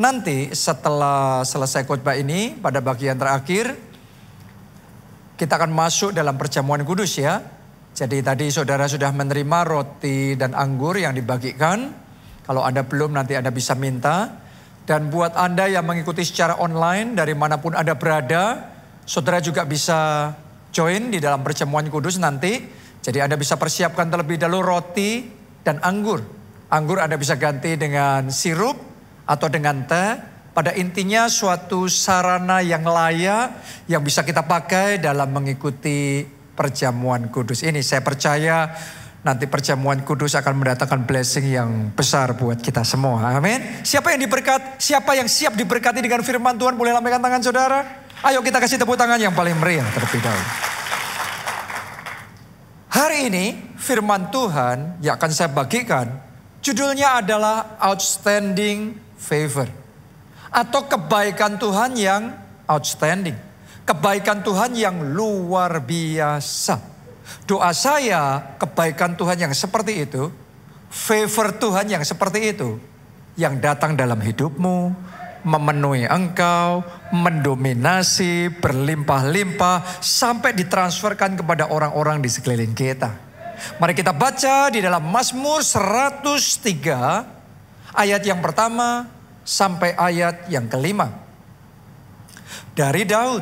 nanti setelah selesai khotbah ini pada bagian terakhir kita akan masuk dalam perjamuan kudus ya. Jadi tadi saudara sudah menerima roti dan anggur yang dibagikan. Kalau Anda belum nanti Anda bisa minta. Dan buat Anda yang mengikuti secara online dari manapun Anda berada, saudara juga bisa join di dalam perjamuan kudus nanti. Jadi Anda bisa persiapkan terlebih dahulu roti dan anggur. Anggur Anda bisa ganti dengan sirup atau dengan teh. Pada intinya suatu sarana yang layak yang bisa kita pakai dalam mengikuti perjamuan kudus ini. Saya percaya nanti perjamuan kudus akan mendatangkan blessing yang besar buat kita semua. Amin. Siapa yang siap diberkati dengan firman Tuhan, boleh lambaikan tangan saudara. Ayo kita kasih tepuk tangan yang paling meriah terlebih dahulu. Hari ini firman Tuhan yang akan saya bagikan judulnya adalah Outstanding Favor. Atau kebaikan Tuhan yang outstanding. Kebaikan Tuhan yang luar biasa. Doa saya kebaikan Tuhan yang seperti itu, favor Tuhan yang seperti itu, yang datang dalam hidupmu, memenuhi engkau, mendominasi, berlimpah-limpah, sampai ditransferkan kepada orang-orang di sekeliling kita. Mari kita baca di dalam Mazmur 103, ayat yang pertama sampai ayat yang kelima. Dari Daud,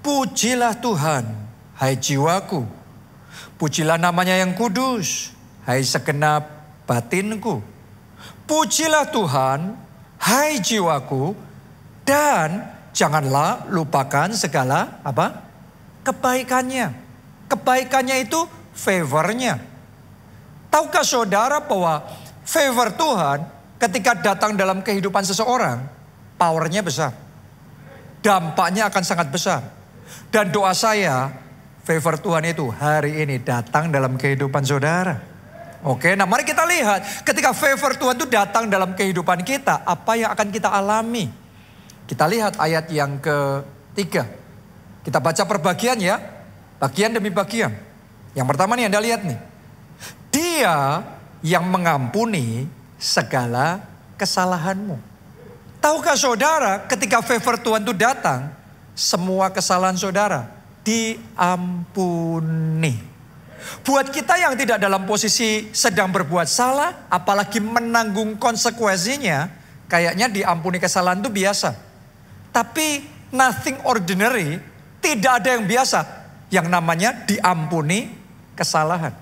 pujilah Tuhan, hai jiwaku. Pujilah namanya yang kudus, hai segenap batinku. Pujilah Tuhan, hai jiwaku, dan janganlah lupakan segala kebaikannya. Kebaikannya itu favornya. Tahukah saudara bahwa favor Tuhan ketika datang dalam kehidupan seseorang, powernya besar. Dampaknya akan sangat besar. Dan doa saya, favor Tuhan itu hari ini datang dalam kehidupan saudara. Oke, nah mari kita lihat ketika favor Tuhan itu datang dalam kehidupan kita, apa yang akan kita alami. Kita lihat ayat yang ketiga. Kita baca per bagian ya, bagian demi bagian. Yang pertama nih Anda lihat nih. Dia yang mengampuni segala kesalahanmu. Tahukah saudara ketika favor Tuhan itu datang, semua kesalahan saudara diampuni. Buat kita yang tidak dalam posisi sedang berbuat salah, apalagi menanggung konsekuensinya, kayaknya diampuni kesalahan itu biasa. Tapi nothing ordinary, tidak ada yang biasa yang namanya diampuni kesalahan.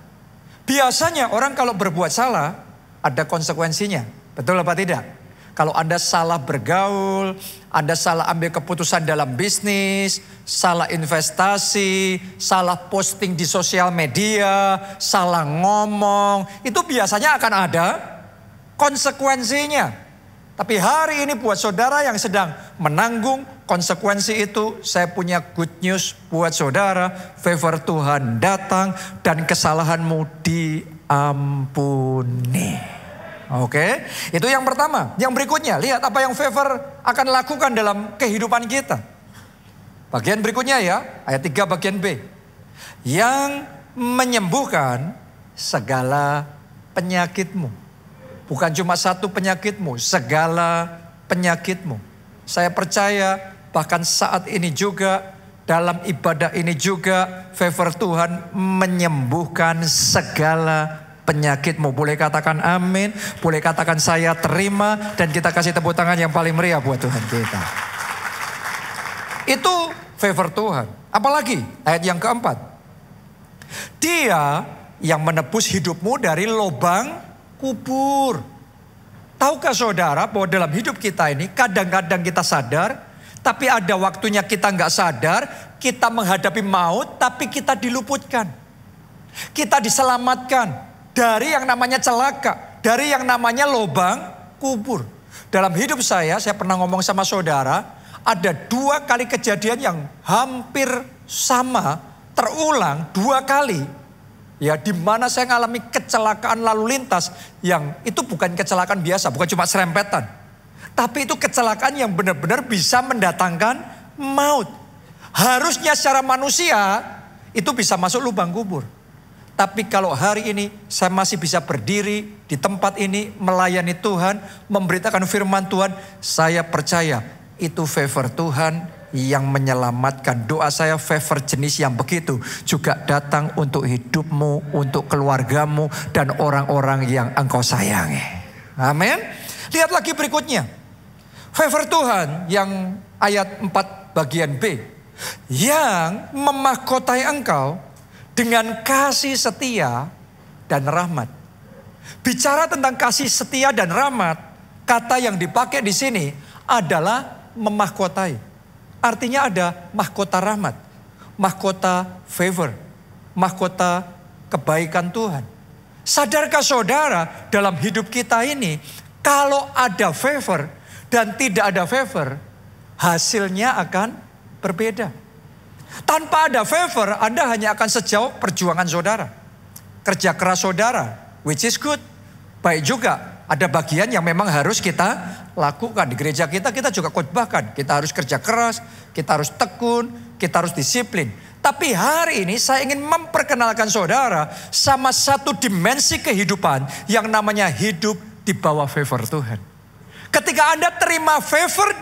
Biasanya orang kalau berbuat salah, ada konsekuensinya. Betul apa tidak? Kalau Anda salah bergaul, Anda salah ambil keputusan dalam bisnis, salah investasi, salah posting di sosial media, salah ngomong, itu biasanya akan ada konsekuensinya. Tapi hari ini buat saudara yang sedang menanggung konsekuensi itu, saya punya good news buat saudara. Favor Tuhan datang dan kesalahanmu diampuni. Oke, itu yang pertama. Yang berikutnya, lihat apa yang favor akan lakukan dalam kehidupan kita. Bagian berikutnya ya, ayat 3 bagian B. Yang menyembuhkan segala penyakitmu. Bukan cuma satu penyakitmu, segala penyakitmu. Saya percaya bahkan saat ini juga, dalam ibadah ini juga, favor Tuhan menyembuhkan segala penyakitmu. Boleh katakan amin, boleh katakan saya terima, dan kita kasih tepuk tangan yang paling meriah buat Tuhan kita. Itu favor Tuhan. Apalagi ayat yang keempat. Dia yang menebus hidupmu dari lubang kubur. Tahukah saudara bahwa dalam hidup kita ini kadang-kadang kita sadar, tapi ada waktunya kita nggak sadar, kita menghadapi maut, tapi kita diluputkan. Kita diselamatkan dari yang namanya celaka, dari yang namanya lubang kubur. Dalam hidup saya pernah ngomong sama saudara, ada 2 kali kejadian yang hampir sama, terulang 2 kali. Ya, di mana saya ngalami kecelakaan lalu lintas yang itu bukan kecelakaan biasa, bukan cuma serempetan. Tapi itu kecelakaan yang benar-benar bisa mendatangkan maut. Harusnya secara manusia itu bisa masuk lubang kubur. Tapi kalau hari ini saya masih bisa berdiri di tempat ini, melayani Tuhan, memberitakan firman Tuhan, saya percaya itu favor Tuhan yang menyelamatkan. Doa saya favor jenis yang begitu juga datang untuk hidupmu, untuk keluargamu, dan orang-orang yang engkau sayangi. Amin. Lihat lagi berikutnya. Favor Tuhan yang ayat 4 bagian B. Yang memahkotai engkau dengan kasih setia dan rahmat. Bicara tentang kasih setia dan rahmat, kata yang dipakai di sini adalah memahkotai. Artinya ada mahkota rahmat, mahkota favor, mahkota kebaikan Tuhan. Sadarkah saudara, dalam hidup kita ini, kalau ada favor dan tidak ada favor, hasilnya akan berbeda. Tanpa ada favor, Anda hanya akan sejauh perjuangan saudara. Kerja keras saudara, which is good. Baik juga, ada bagian yang memang harus kita lakukan. Di gereja kita juga khotbahkan. Kita harus kerja keras, kita harus tekun, kita harus disiplin. Tapi hari ini saya ingin memperkenalkan saudara sama satu dimensi kehidupan yang namanya hidup di bawah favor Tuhan. Ketika Anda terima favor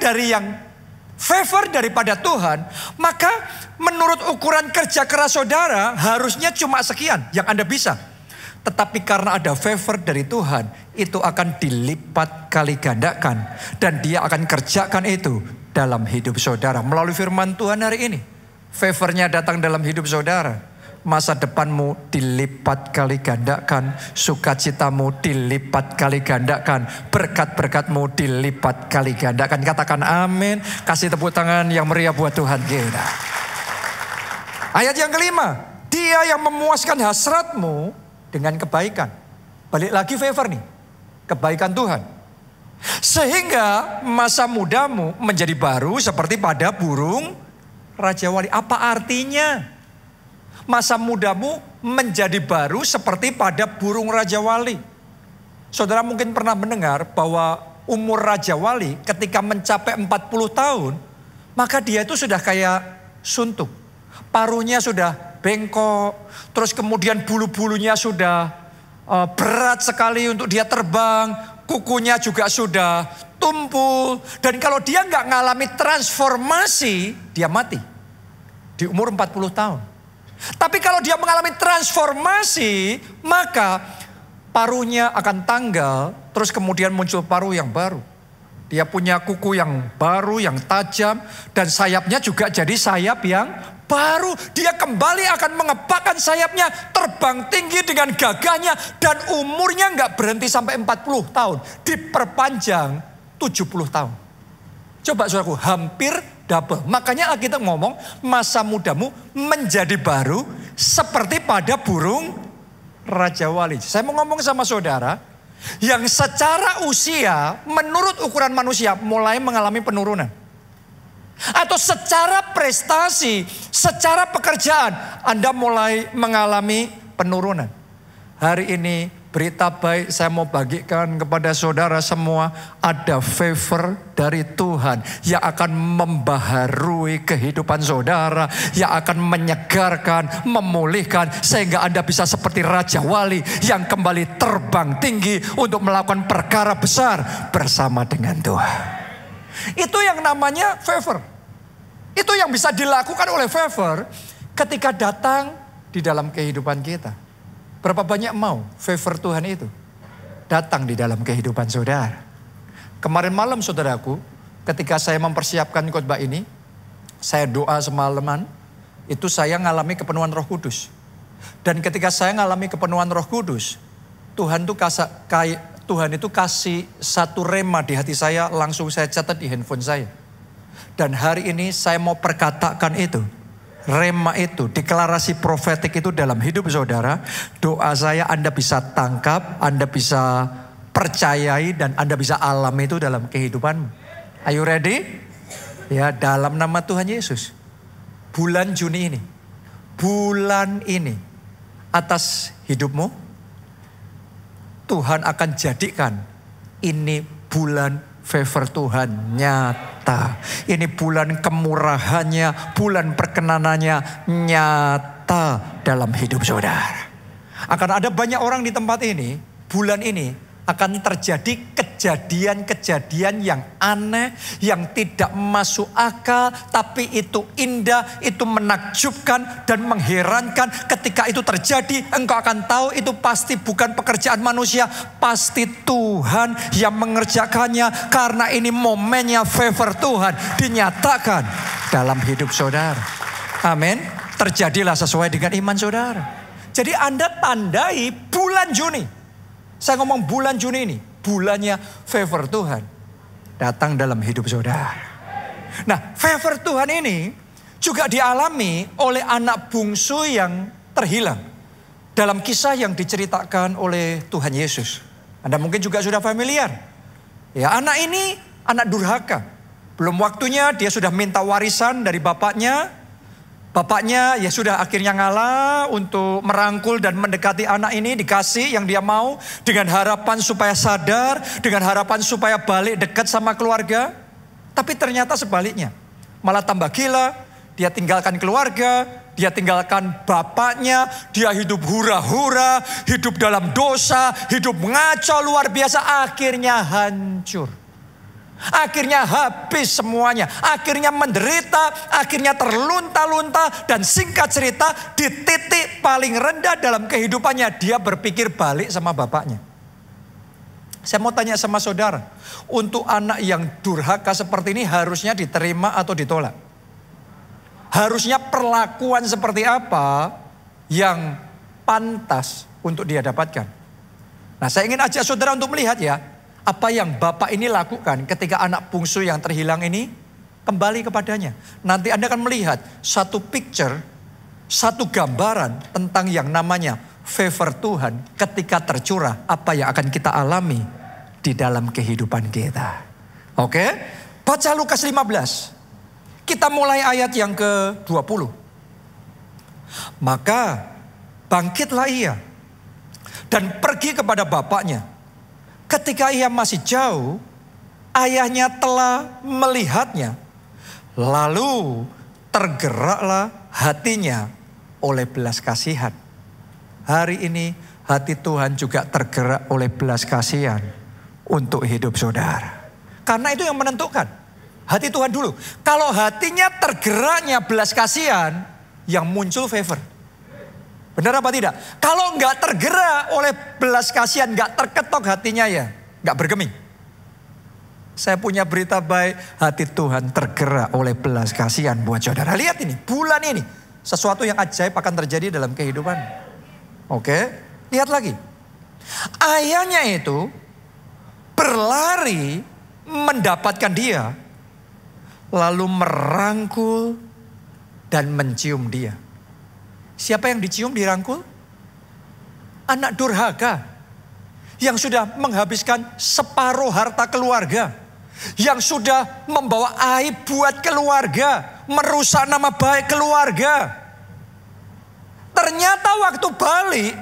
daripada Tuhan, maka menurut ukuran kerja keras saudara harusnya cuma sekian yang Anda bisa. Tetapi karena ada favor dari Tuhan, itu akan dilipat kali gandakan. Dan dia akan kerjakan itu dalam hidup saudara. Melalui firman Tuhan hari ini, favornya datang dalam hidup saudara. Masa depanmu dilipat kali gandakan, sukacitamu dilipat kali gandakan, berkat-berkatmu dilipat kali gandakan. Katakan amin, kasih tepuk tangan yang meriah buat Tuhan kita. Ayat yang kelima, dia yang memuaskan hasratmu dengan kebaikan. Balik lagi favor nih, kebaikan Tuhan. Sehingga masa mudamu menjadi baru seperti pada burung Raja Wali. Apa artinya? Masa mudamu menjadi baru seperti pada burung Raja Wali. Saudara mungkin pernah mendengar bahwa umur Raja Wali ketika mencapai 40 tahun, maka dia itu sudah kayak suntuk. Paruhnya sudah bengkok, terus kemudian bulu-bulunya sudah berat sekali untuk dia terbang, kukunya juga sudah tumpul. Dan kalau dia nggak ngalami transformasi, dia mati di umur 40 tahun. Tapi kalau dia mengalami transformasi, maka paruhnya akan tanggal, terus kemudian muncul paruh yang baru. Dia punya kuku yang baru, yang tajam, dan sayapnya juga jadi sayap yang baru. Dia kembali akan mengepakkan sayapnya, terbang tinggi dengan gagahnya, dan umurnya nggak berhenti sampai 40 tahun. Diperpanjang 70 tahun. Coba saudaraku, hampir double. Makanya Alkitab ngomong masa mudamu menjadi baru seperti pada burung Raja Wali. Saya mau ngomong sama saudara yang secara usia menurut ukuran manusia mulai mengalami penurunan. Atau secara prestasi, secara pekerjaan Anda mulai mengalami penurunan. Hari ini berita baik saya mau bagikan kepada saudara semua. Ada favor dari Tuhan yang akan membaharui kehidupan saudara. Yang akan menyegarkan, memulihkan. Sehingga Anda bisa seperti Raja Wali yang kembali terbang tinggi untuk melakukan perkara besar bersama dengan Tuhan. Itu yang namanya favor. Itu yang bisa dilakukan oleh favor ketika datang di dalam kehidupan kita. Berapa banyak mau favor Tuhan itu datang di dalam kehidupan saudara. Kemarin malam saudaraku, ketika saya mempersiapkan khotbah ini, saya doa semalaman, itu saya ngalami kepenuhan Roh Kudus. Dan ketika saya ngalami kepenuhan Roh Kudus, Tuhan itu kasih satu rema di hati saya, langsung saya catat di handphone saya. Dan hari ini saya mau perkatakan itu. Rema itu, deklarasi profetik itu dalam hidup saudara. Doa saya Anda bisa tangkap, Anda bisa percayai, dan Anda bisa alami itu dalam kehidupanmu. Are you ready? Ya, dalam nama Tuhan Yesus. Bulan Juni ini, atas hidupmu, Tuhan akan jadikan ini bulan favor Tuhan nyata. Ini bulan kemurahannya, bulan perkenanannya nyata dalam hidup saudara. Akan ada banyak orang di tempat ini, bulan ini akan terjadi kejadian-kejadian yang aneh, yang tidak masuk akal, tapi itu indah, itu menakjubkan dan mengherankan. Ketika itu terjadi, engkau akan tahu itu pasti bukan pekerjaan manusia, pasti Tuhan yang mengerjakannya, karena ini momennya favor Tuhan dinyatakan dalam hidup saudara. Amin. Terjadilah sesuai dengan iman saudara. Jadi Anda tandai bulan Juni. Saya ngomong bulan Juni ini, bulannya favor Tuhan datang dalam hidup saudara. Nah, favor Tuhan ini juga dialami oleh anak bungsu yang terhilang. Dalam kisah yang diceritakan oleh Tuhan Yesus. Anda mungkin juga sudah familiar. Ya, anak ini anak durhaka. Belum waktunya dia sudah minta warisan dari bapaknya. Bapaknya ya sudah akhirnya ngalah untuk merangkul dan mendekati anak ini, dikasih yang dia mau dengan harapan supaya sadar, dengan harapan supaya balik dekat sama keluarga. Tapi ternyata sebaliknya, malah tambah gila. Dia tinggalkan keluarga, dia tinggalkan bapaknya, dia hidup hura-hura, hidup dalam dosa, hidup ngaco luar biasa, akhirnya hancur. Akhirnya habis semuanya, akhirnya menderita, akhirnya terlunta-lunta, dan singkat cerita di titik paling rendah dalam kehidupannya dia berpikir balik sama bapaknya. Saya mau tanya sama saudara, untuk anak yang durhaka seperti ini harusnya diterima atau ditolak? Harusnya perlakuan seperti apa yang pantas untuk dia dapatkan? Nah, saya ingin ajak saudara untuk melihat ya, apa yang bapak ini lakukan ketika anak bungsu yang terhilang ini kembali kepadanya. Nanti Anda akan melihat satu picture, satu gambaran tentang yang namanya favor Tuhan ketika tercurah, apa yang akan kita alami di dalam kehidupan kita. Oke, baca Lukas 15. Kita mulai ayat yang ke-20. Maka bangkitlah ia dan pergi kepada bapaknya. Ketika ia masih jauh, ayahnya telah melihatnya. Lalu tergeraklah hatinya oleh belas kasihan. Hari ini hati Tuhan juga tergerak oleh belas kasihan untuk hidup saudara. Karena itu yang menentukan. Hati Tuhan dulu. Kalau hatinya tergeraknya belas kasihan, yang muncul favor. Benar apa tidak? Kalau nggak tergerak oleh belas kasihan, nggak terketok hatinya ya, nggak bergeming. Saya punya berita baik, hati Tuhan tergerak oleh belas kasihan buat saudara. Lihat ini, bulan ini, sesuatu yang ajaib akan terjadi dalam kehidupan. Oke, lihat lagi. Ayahnya itu berlari mendapatkan dia, lalu merangkul dan mencium dia. Siapa yang dicium, dirangkul? Anak durhaka. Yang sudah menghabiskan separuh harta keluarga. Yang sudah membawa aib buat keluarga. Merusak nama baik keluarga. Ternyata waktu balik,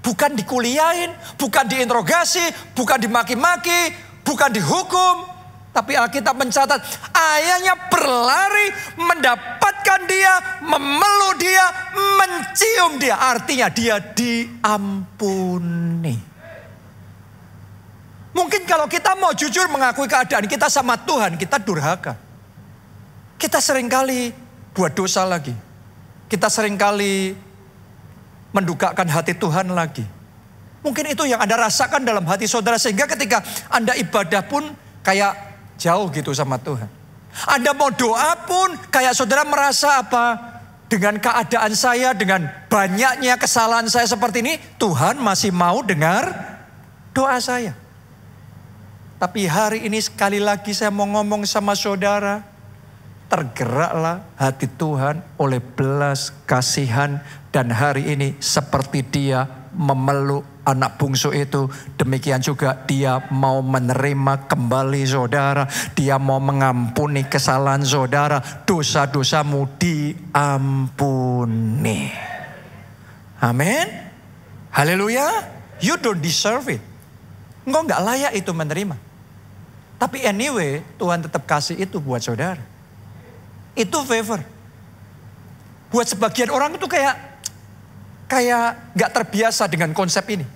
bukan dikuliahin, bukan diinterogasi, bukan dimaki-maki, bukan dihukum. Tapi Alkitab mencatat, ayahnya berlari mendapatkan dia, memeluk dia, mencium dia. Artinya dia diampuni. Mungkin kalau kita mau jujur mengakui keadaan kita sama Tuhan, kita durhaka. Kita seringkali buat dosa lagi. Kita seringkali mendukakan hati Tuhan lagi. Mungkin itu yang Anda rasakan dalam hati saudara, sehingga ketika Anda ibadah pun kayak jauh gitu sama Tuhan. Anda mau doa pun kayak saudara merasa apa? Dengan keadaan saya, dengan banyaknya kesalahan saya seperti ini, Tuhan masih mau dengar doa saya. Tapi hari ini sekali lagi saya mau ngomong sama saudara. Tergeraklah hati Tuhan oleh belas kasihan. Dan hari ini seperti dia memeluk anak bungsu itu, demikian juga dia mau menerima kembali saudara. Dia mau mengampuni kesalahan saudara. Dosa-dosamu diampuni. Amin. Haleluya. You don't deserve it. Engkau gak layak itu menerima. Tapi anyway, Tuhan tetap kasih itu buat saudara. Itu favor. Buat sebagian orang itu kayak kayak gak terbiasa dengan konsep ini.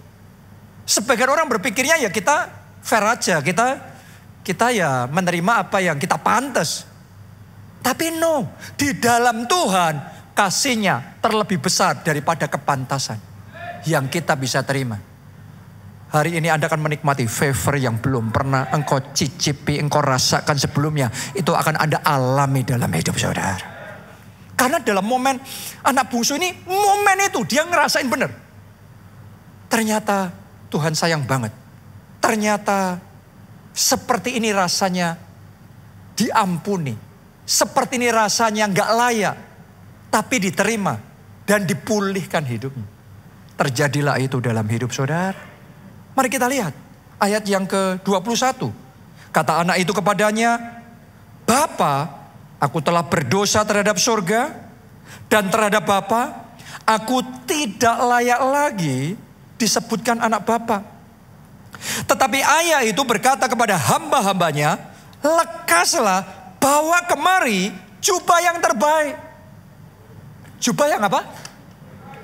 Sebagian orang berpikirnya ya kita fair aja, kita ya menerima apa yang kita pantas. Tapi no, di dalam Tuhan kasihnya terlebih besar daripada kepantasan yang kita bisa terima. Hari ini Anda akan menikmati favor yang belum pernah engkau cicipi, engkau rasakan sebelumnya. Itu akan Anda alami dalam hidup saudara. Karena dalam momen anak bungsu ini, momen itu dia ngerasain benar. Ternyata Tuhan sayang banget. Ternyata seperti ini rasanya diampuni. Seperti ini rasanya gak layak. Tapi diterima dan dipulihkan hidupnya. Terjadilah itu dalam hidup saudara. Mari kita lihat ayat yang ke-21. Kata anak itu kepadanya, Bapa, aku telah berdosa terhadap surga dan terhadap Bapa. Aku tidak layak lagi disebutkan anak Bapa. Tetapi ayah itu berkata kepada hamba-hambanya, lekaslah, bawa kemari jubah yang terbaik. Jubah yang apa?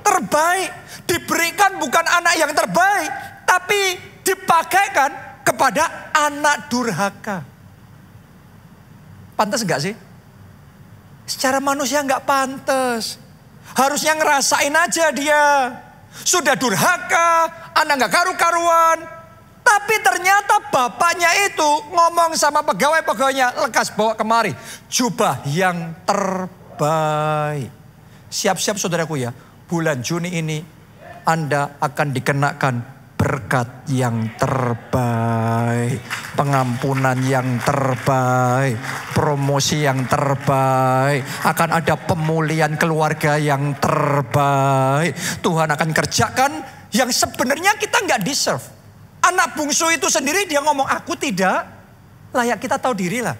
Terbaik. Diberikan bukan anak yang terbaik, tapi dipakaikan kepada anak durhaka. Pantas enggak sih? Secara manusia enggak pantas. Harusnya ngerasain aja dia. Sudah durhaka, anak gak karu-karuan. Tapi ternyata bapaknya itu ngomong sama pegawai-pegawainya, lekas bawa kemari jubah yang terbaik. Siap-siap saudaraku ya, bulan Juni ini Anda akan dikenakan berkat yang terbaik, pengampunan yang terbaik, promosi yang terbaik, akan ada pemulihan keluarga yang terbaik. Tuhan akan kerjakan yang sebenarnya kita nggak deserve. Anak bungsu itu sendiri dia ngomong, aku tidak layak, kita tahu diri lah.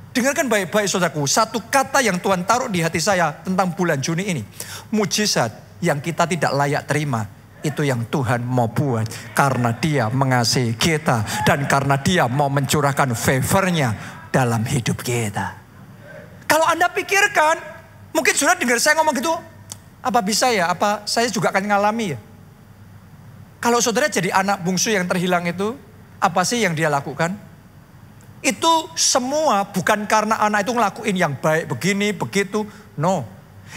Dengarkan baik-baik saudaraku, satu kata yang Tuhan taruh di hati saya tentang bulan Juni ini. Mujizat yang kita tidak layak terima. Itu yang Tuhan mau buat karena dia mengasihi kita dan karena dia mau mencurahkan favornya dalam hidup kita. Kalau Anda pikirkan, mungkin sudah dengar saya ngomong gitu, apa bisa ya, apa saya juga akan ngalami ya. Kalau saudara jadi anak bungsu yang terhilang itu, apa sih yang dia lakukan? Itu semua bukan karena anak itu ngelakuin yang baik begini, begitu. No,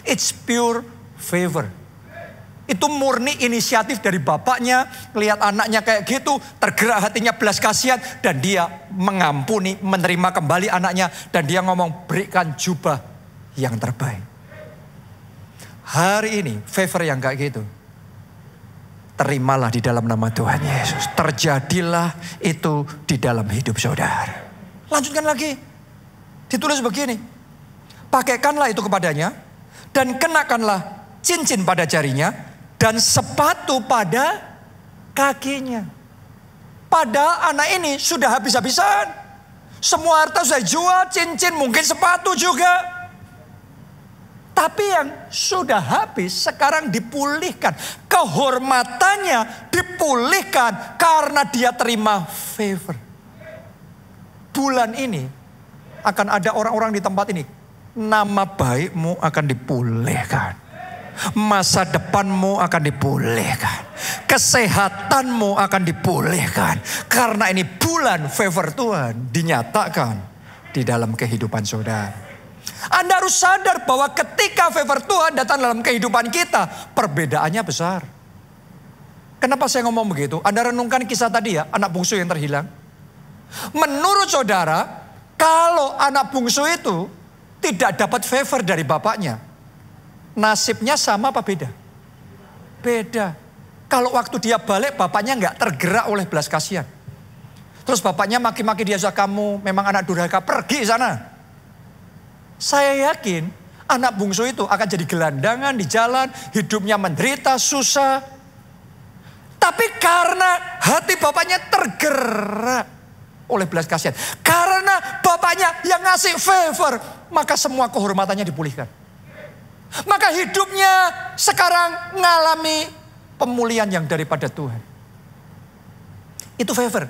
it's pure favor. Itu murni inisiatif dari bapaknya, lihat anaknya kayak gitu, tergerak hatinya belas kasihan, dan dia mengampuni, menerima kembali anaknya, dan dia ngomong berikan jubah yang terbaik. Hari ini favor yang kayak gitu, terimalah di dalam nama Tuhan Yesus. Terjadilah itu di dalam hidup saudara. Lanjutkan lagi, ditulis begini, pakaikanlah itu kepadanya, dan kenakanlah cincin pada jarinya, dan sepatu pada kakinya. Padahal anak ini sudah habis-habisan. Semua harta sudah jual, cincin, mungkin sepatu juga. Tapi yang sudah habis sekarang dipulihkan. Kehormatannya dipulihkan karena dia terima favor. Bulan ini akan ada orang-orang di tempat ini. Nama baikmu akan dipulihkan. Masa depanmu akan dipulihkan. Kesehatanmu akan dipulihkan. Karena ini bulan favor Tuhan dinyatakan di dalam kehidupan saudara. Anda harus sadar bahwa ketika favor Tuhan datang dalam kehidupan kita, perbedaannya besar. Kenapa saya ngomong begitu? Anda renungkan kisah tadi ya, anak bungsu yang terhilang. Menurut saudara, kalau anak bungsu itu tidak dapat favor dari bapaknya, nasibnya sama apa beda? Beda. Kalau waktu dia balik bapaknya nggak tergerak oleh belas kasihan. Terus bapaknya maki-maki dia, kamu memang anak durhaka, pergi sana. Saya yakin anak bungsu itu akan jadi gelandangan di jalan, hidupnya menderita, susah. Tapi karena hati bapaknya tergerak oleh belas kasihan, karena bapaknya yang ngasih favor, maka semua kehormatannya dipulihkan. Maka hidupnya sekarang mengalami pemulihan yang daripada Tuhan. Itu favor.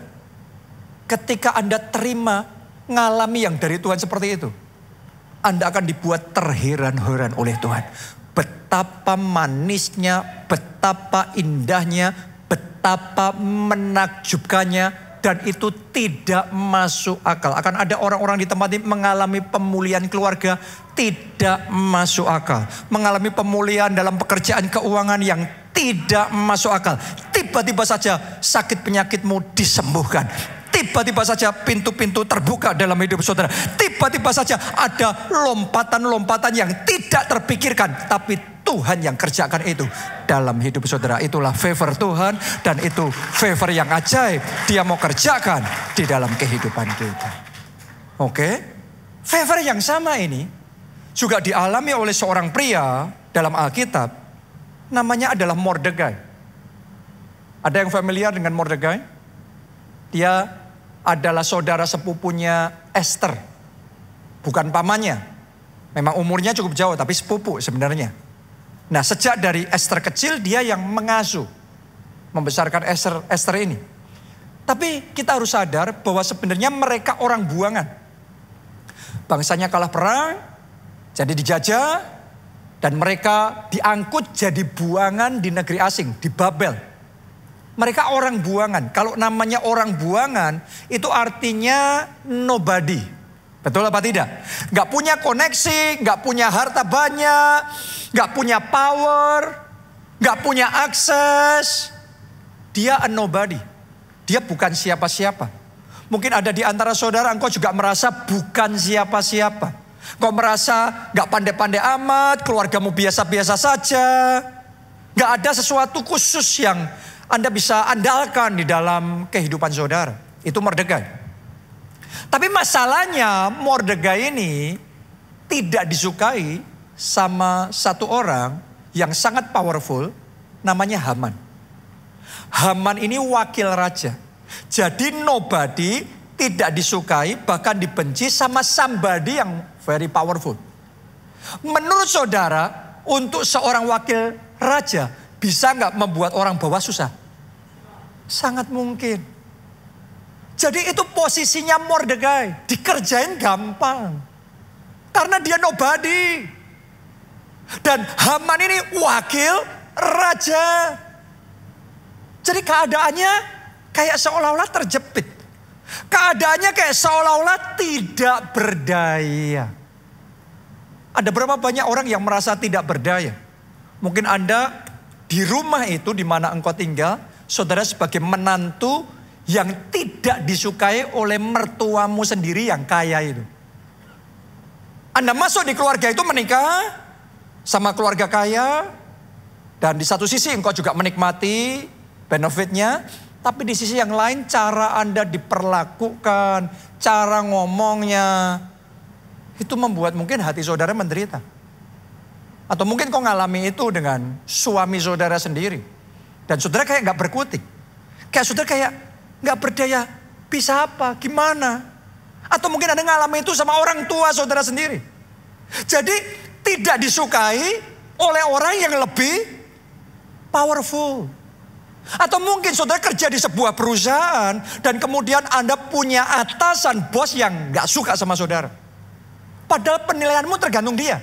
Ketika Anda terima, mengalami yang dari Tuhan seperti itu, Anda akan dibuat terheran-heran oleh Tuhan. betapa manisnya, betapa indahnya, betapa menakjubkannya. Dan itu tidak masuk akal. Akan ada orang-orang di tempat ini mengalami pemulihan keluarga, tidak masuk akal. Mengalami pemulihan dalam pekerjaan keuangan yang tidak masuk akal. Tiba-tiba saja sakit penyakitmu disembuhkan. Tiba-tiba saja pintu-pintu terbuka dalam hidup saudara. Tiba-tiba saja ada lompatan-lompatan yang tidak terpikirkan. Tapi Tuhan yang kerjakan itu dalam hidup saudara. Itulah favor Tuhan. Dan itu favor yang ajaib. Dia mau kerjakan di dalam kehidupan kita. Oke. Favor yang sama ini juga dialami oleh seorang pria dalam Alkitab. Namanya adalah Mordekai. Ada yang familiar dengan Mordekai? Dia adalah saudara sepupunya Esther. Bukan pamannya. Memang umurnya cukup jauh tapi sepupu sebenarnya. Nah, sejak dari Esther kecil dia yang mengasuh, membesarkan Esther ini. Tapi kita harus sadar bahwa sebenarnya mereka orang buangan. Bangsanya kalah perang, jadi dijajah, dan mereka diangkut jadi buangan di negeri asing, di Babel. Mereka orang buangan. Kalau namanya orang buangan, itu artinya nobody. Betul apa tidak? Gak punya koneksi, gak punya harta banyak, gak punya power, gak punya akses. Dia a nobody. Dia bukan siapa-siapa. Mungkin ada di antara saudara engkau juga merasa bukan siapa-siapa. Engkau merasa gak pandai-pandai amat, keluargamu biasa-biasa saja. Gak ada sesuatu khusus yang Anda bisa andalkan di dalam kehidupan saudara. Itu Mordekai. Tapi masalahnya Mordekai ini tidak disukai sama satu orang yang sangat powerful, namanya Haman. Haman ini wakil raja. Jadi nobody, tidak disukai, bahkan dibenci sama somebody yang very powerful. Menurut saudara, untuk seorang wakil raja, bisa nggak membuat orang bawah susah? Sangat mungkin. Jadi itu posisinya Mordekai, dikerjain gampang. Karena dia nobody. Dan Haman ini wakil raja. Jadi keadaannya kayak seolah-olah terjepit. Keadaannya kayak seolah-olah tidak berdaya. Ada berapa banyak orang yang merasa tidak berdaya? Mungkin Anda di rumah itu di mana engkau tinggal, saudara sebagai menantu yang tidak disukai oleh mertuamu sendiri yang kaya itu. Anda masuk di keluarga itu menikah sama keluarga kaya. Dan di satu sisi engkau juga menikmati benefitnya. Tapi di sisi yang lain cara Anda diperlakukan, cara ngomongnya. Itu membuat mungkin hati saudara menderita. Atau mungkin kau ngalami itu dengan suami saudara sendiri. Dan saudara kayak gak berkutik. Kayak saudara kayak gak berdaya, bisa apa, gimana. Atau mungkin Anda ngalami itu sama orang tua saudara sendiri. Jadi tidak disukai oleh orang yang lebih powerful. Atau mungkin saudara kerja di sebuah perusahaan dan kemudian Anda punya atasan, bos yang gak suka sama saudara. Padahal penilaianmu tergantung dia.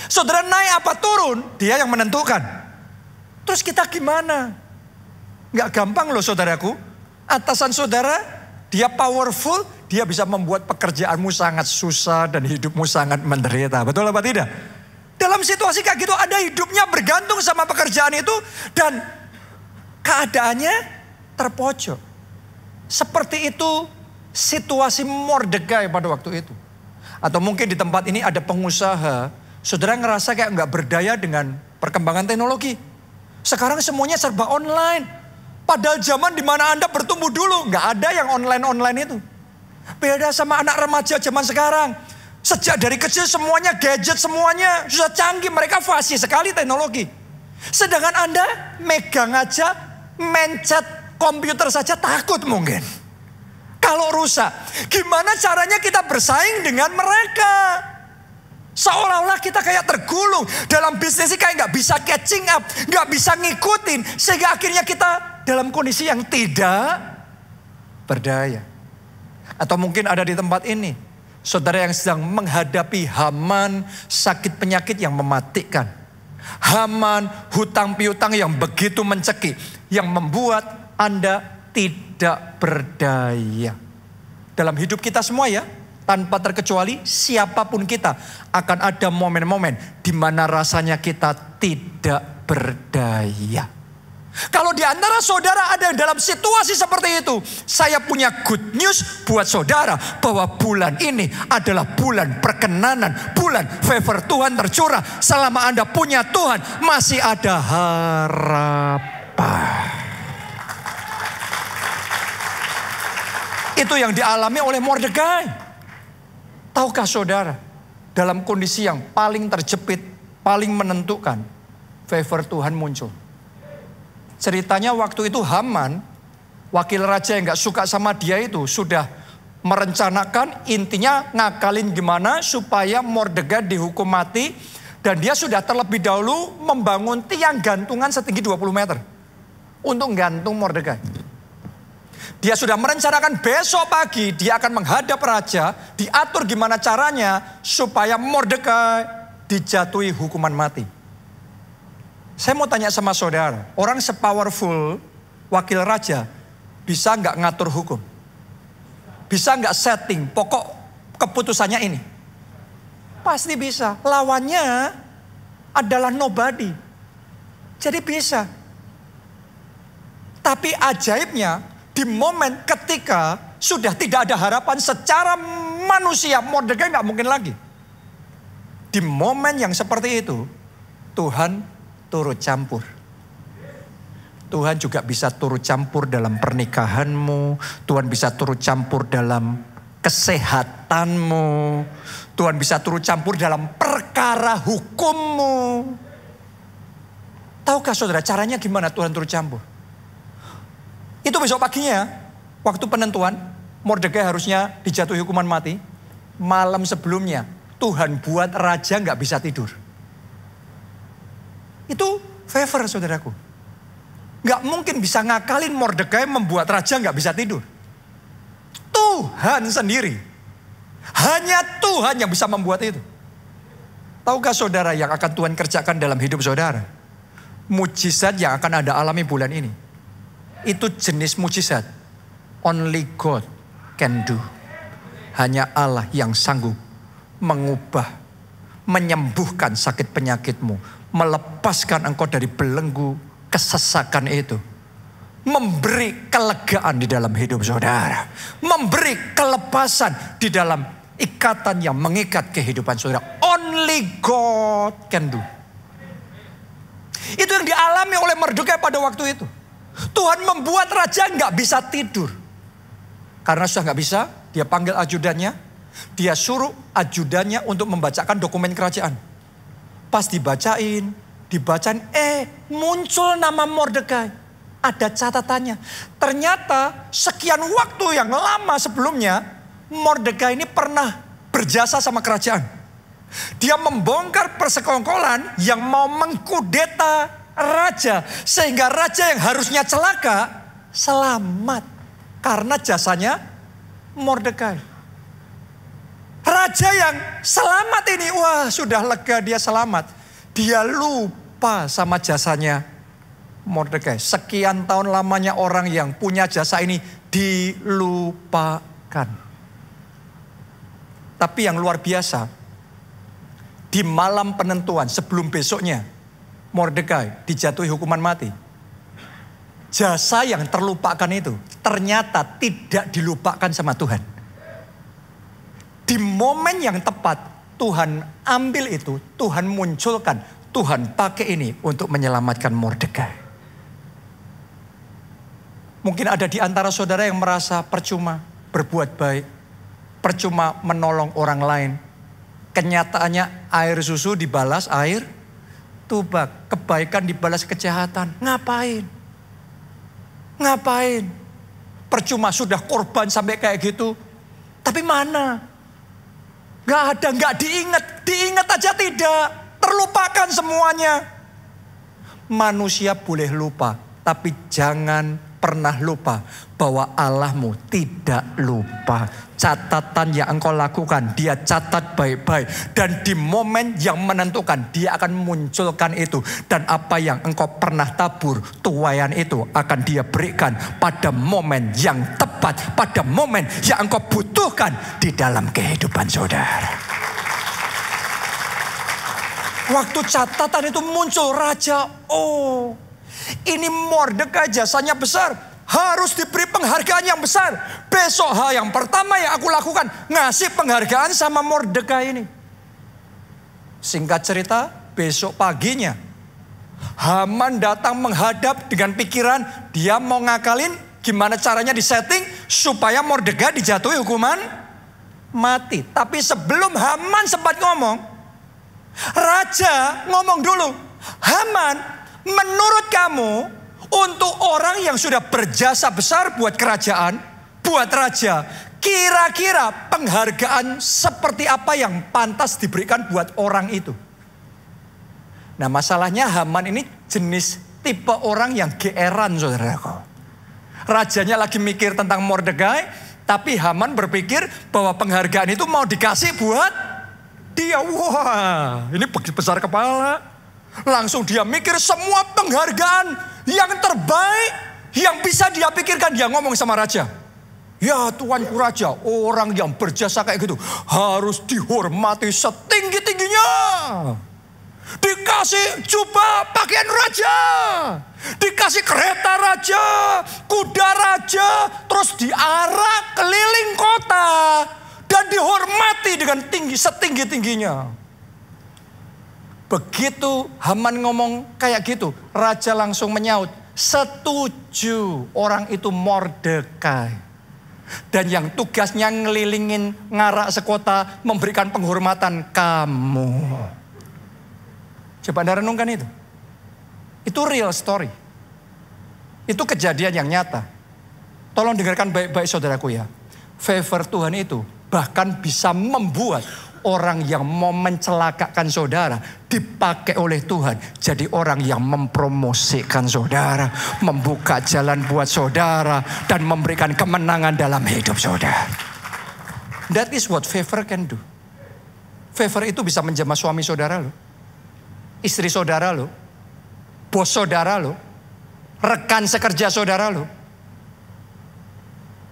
Saudara naik apa turun, dia yang menentukan. Terus kita gimana? Gak gampang loh saudaraku. Atasan saudara, dia powerful, dia bisa membuat pekerjaanmu sangat susah dan hidupmu sangat menderita. Betul apa tidak? Dalam situasi kayak gitu ada hidupnya bergantung sama pekerjaan itu dan keadaannya terpojok. Seperti itu situasi Mordekai pada waktu itu. Atau mungkin di tempat ini ada pengusaha, saudara ngerasa kayak nggak berdaya dengan perkembangan teknologi. Sekarang semuanya serba online. Padahal zaman di mana Anda bertumbuh dulu, nggak ada yang online-online itu. Beda sama anak remaja zaman sekarang. Sejak dari kecil semuanya gadget, semuanya sudah canggih. Mereka fasih sekali teknologi. Sedangkan Anda megang aja, mencet komputer saja takut mungkin. Kalau rusak, gimana caranya kita bersaing dengan mereka? Seolah-olah kita kayak tergulung. Dalam bisnis ini kayak nggak bisa catching up, nggak bisa ngikutin. Sehingga akhirnya kita dalam kondisi yang tidak berdaya. Atau mungkin ada di tempat ini, saudara yang sedang menghadapi Haman, sakit penyakit yang mematikan. Haman, hutang piutang yang begitu mencekik, yang membuat Anda tidak berdaya. Dalam hidup kita semua ya, tanpa terkecuali siapapun kita, akan ada momen-momen di mana rasanya kita tidak berdaya. Kalau di antara saudara ada yang dalam situasi seperti itu, saya punya good news buat saudara bahwa bulan ini adalah bulan perkenanan, bulan favor Tuhan tercurah. Selama Anda punya Tuhan, masih ada harapan. Itu yang dialami oleh Mordekai. Tahukah saudara, dalam kondisi yang paling terjepit, paling menentukan, favor Tuhan muncul. Ceritanya waktu itu Haman, wakil raja yang gak suka sama dia itu, sudah merencanakan, intinya ngakalin gimana supaya Mordekai dihukum mati. Dan dia sudah terlebih dahulu membangun tiang gantungan setinggi 20 meter. Untuk gantung Mordekai. Dia sudah merencanakan besok pagi dia akan menghadap raja, diatur gimana caranya supaya Mordekai dijatuhi hukuman mati. Saya mau tanya sama saudara, orang sepowerful wakil raja bisa nggak ngatur hukum? Bisa nggak setting pokok keputusannya ini? Pasti bisa. Lawannya adalah nobody. Jadi bisa. Tapi ajaibnya, di momen ketika sudah tidak ada harapan secara manusia, Mordekai nggak mungkin lagi. Di momen yang seperti itu, Tuhan turut campur. Tuhan juga bisa turut campur dalam pernikahanmu. Tuhan bisa turut campur dalam kesehatanmu. Tuhan bisa turut campur dalam perkara hukummu. Tahukah saudara caranya gimana Tuhan turut campur? Itu besok paginya, waktu penentuan, Mordekai harusnya dijatuhi hukuman mati. Malam sebelumnya, Tuhan buat raja nggak bisa tidur. Itu favor saudaraku. Nggak mungkin bisa ngakalin Mordekai membuat raja nggak bisa tidur. Tuhan sendiri. Hanya Tuhan yang bisa membuat itu. Tahukah saudara yang akan Tuhan kerjakan dalam hidup saudara? Mujizat yang akan Anda alami bulan ini. Itu jenis mujizat. Only God can do. Hanya Allah yang sanggup mengubah, menyembuhkan sakit penyakitmu. Melepaskan engkau dari belenggu kesesakan itu. Memberi kelegaan di dalam hidup saudara. Memberi kelepasan di dalam ikatan yang mengikat kehidupan saudara. Only God can do. Itu yang dialami oleh Mordekai pada waktu itu. Tuhan membuat raja nggak bisa tidur. Karena sudah nggak bisa, dia panggil ajudannya. Dia suruh ajudannya untuk membacakan dokumen kerajaan. Pas dibacain, muncul nama Mordekai. Ada catatannya. Ternyata sekian waktu yang lama sebelumnya, Mordekai ini pernah berjasa sama kerajaan. Dia membongkar persekongkolan yang mau mengkudeta raja. Sehingga raja yang harusnya celaka, selamat. Karena jasanya Mordekai. Raja yang selamat ini, wah sudah lega dia selamat. Dia lupa sama jasanya Mordekai. Sekian tahun lamanya orang yang punya jasa ini dilupakan. Tapi yang luar biasa, di malam penentuan sebelum besoknya Mordekai dijatuhi hukuman mati. Jasa yang terlupakan itu ternyata tidak dilupakan sama Tuhan. Di momen yang tepat Tuhan ambil itu, Tuhan munculkan, Tuhan pakai ini untuk menyelamatkan Mordekai. Mungkin ada di antara saudara yang merasa percuma berbuat baik, percuma menolong orang lain. Kenyataannya air susu dibalas air tubak, kebaikan dibalas kejahatan. Ngapain? Ngapain? Percuma sudah korban sampai kayak gitu. Tapi mana? Gak ada, gak diingat. Diingat aja tidak. Terlupakan semuanya. Manusia boleh lupa, tapi jangan pernah lupa bahwa Allahmu tidak lupa. Catatan yang engkau lakukan, dia catat baik-baik. Dan di momen yang menentukan, dia akan munculkan itu. Dan apa yang engkau pernah tabur, tuaian itu akan dia berikan pada momen yang tepat. Pada momen yang engkau butuhkan di dalam kehidupan saudara. Waktu catatan itu muncul, raja, oh ini Mordekai jasanya besar, harus diberi penghargaan yang besar. Besok hal yang pertama yang aku lakukan, ngasih penghargaan sama Mordekai ini. Singkat cerita, besok paginya Haman datang menghadap dengan pikiran dia mau ngakalin gimana caranya disetting supaya Mordekai dijatuhi hukuman mati. Tapi sebelum Haman sempat ngomong, raja ngomong dulu, Haman, menurut kamu untuk orang yang sudah berjasa besar buat kerajaan, buat raja, kira-kira penghargaan seperti apa yang pantas diberikan buat orang itu? Nah masalahnya Haman ini jenis tipe orang yang geeran saudaraku. Rajanya lagi mikir tentang Mordekai, tapi Haman berpikir bahwa penghargaan itu mau dikasih buat dia. Wah, ini besar kepala. Langsung dia mikir semua penghargaan yang terbaik yang bisa dia pikirkan. Dia ngomong sama raja, ya tuanku raja, orang yang berjasa kayak gitu harus dihormati setinggi-tingginya. Dikasih jubah pakaian raja, dikasih kereta raja, kuda raja, terus diarak keliling kota dan dihormati dengan setinggi-tingginya. Begitu Haman ngomong kayak gitu, raja langsung menyaut, setuju, orang itu Mordekai. Dan yang tugasnya ngelilingin ngarak sekota, memberikan penghormatan kamu. Coba Anda renungkan itu. Itu real story. Itu kejadian yang nyata. Tolong dengarkan baik-baik saudaraku ya. Favor Tuhan itu bahkan bisa membuat orang yang mau mencelakakan saudara dipakai oleh Tuhan jadi orang yang mempromosikan saudara, membuka jalan buat saudara dan memberikan kemenangan dalam hidup saudara. That is what favor can do. Favor itu bisa menjamah suami saudara lo, istri saudara lo, bos saudara lo, rekan sekerja saudara lo.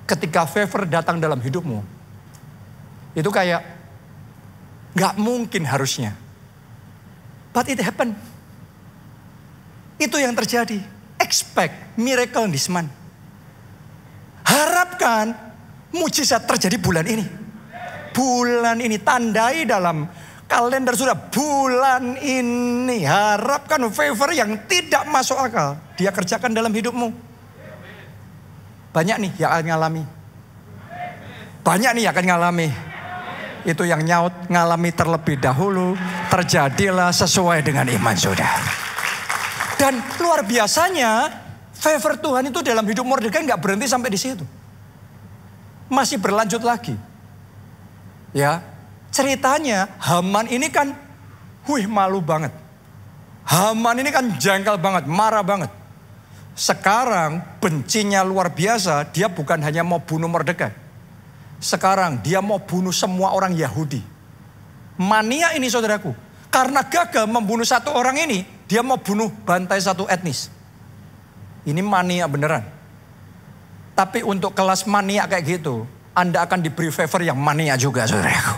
Ketika favor datang dalam hidupmu, itu kayak gak mungkin harusnya. But it happened. Itu yang terjadi. Expect miracle this month. Harapkan mujizat terjadi bulan ini. Bulan ini tandai dalam kalender sudah bulan ini. Harapkan favor yang tidak masuk akal dia kerjakan dalam hidupmu. Banyak nih yang akan ngalami. Banyak nih yang akan ngalami. Itu yang nyaut ngalami terlebih dahulu, terjadilah sesuai dengan iman saudara. Dan luar biasanya favor Tuhan itu dalam hidup Mordekai nggak berhenti sampai di situ, masih berlanjut lagi. Ya, ceritanya Haman ini kan, malu banget. Haman ini kan jengkel banget, marah banget. Sekarang bencinya luar biasa, dia bukan hanya mau bunuh Mordekai. Sekarang dia mau bunuh semua orang Yahudi. Mania ini saudaraku. Karena gagal membunuh satu orang ini, dia mau bunuh bantai satu etnis. Ini mania beneran. Tapi untuk kelas mania kayak gitu, Anda akan diberi favor yang mania juga saudaraku.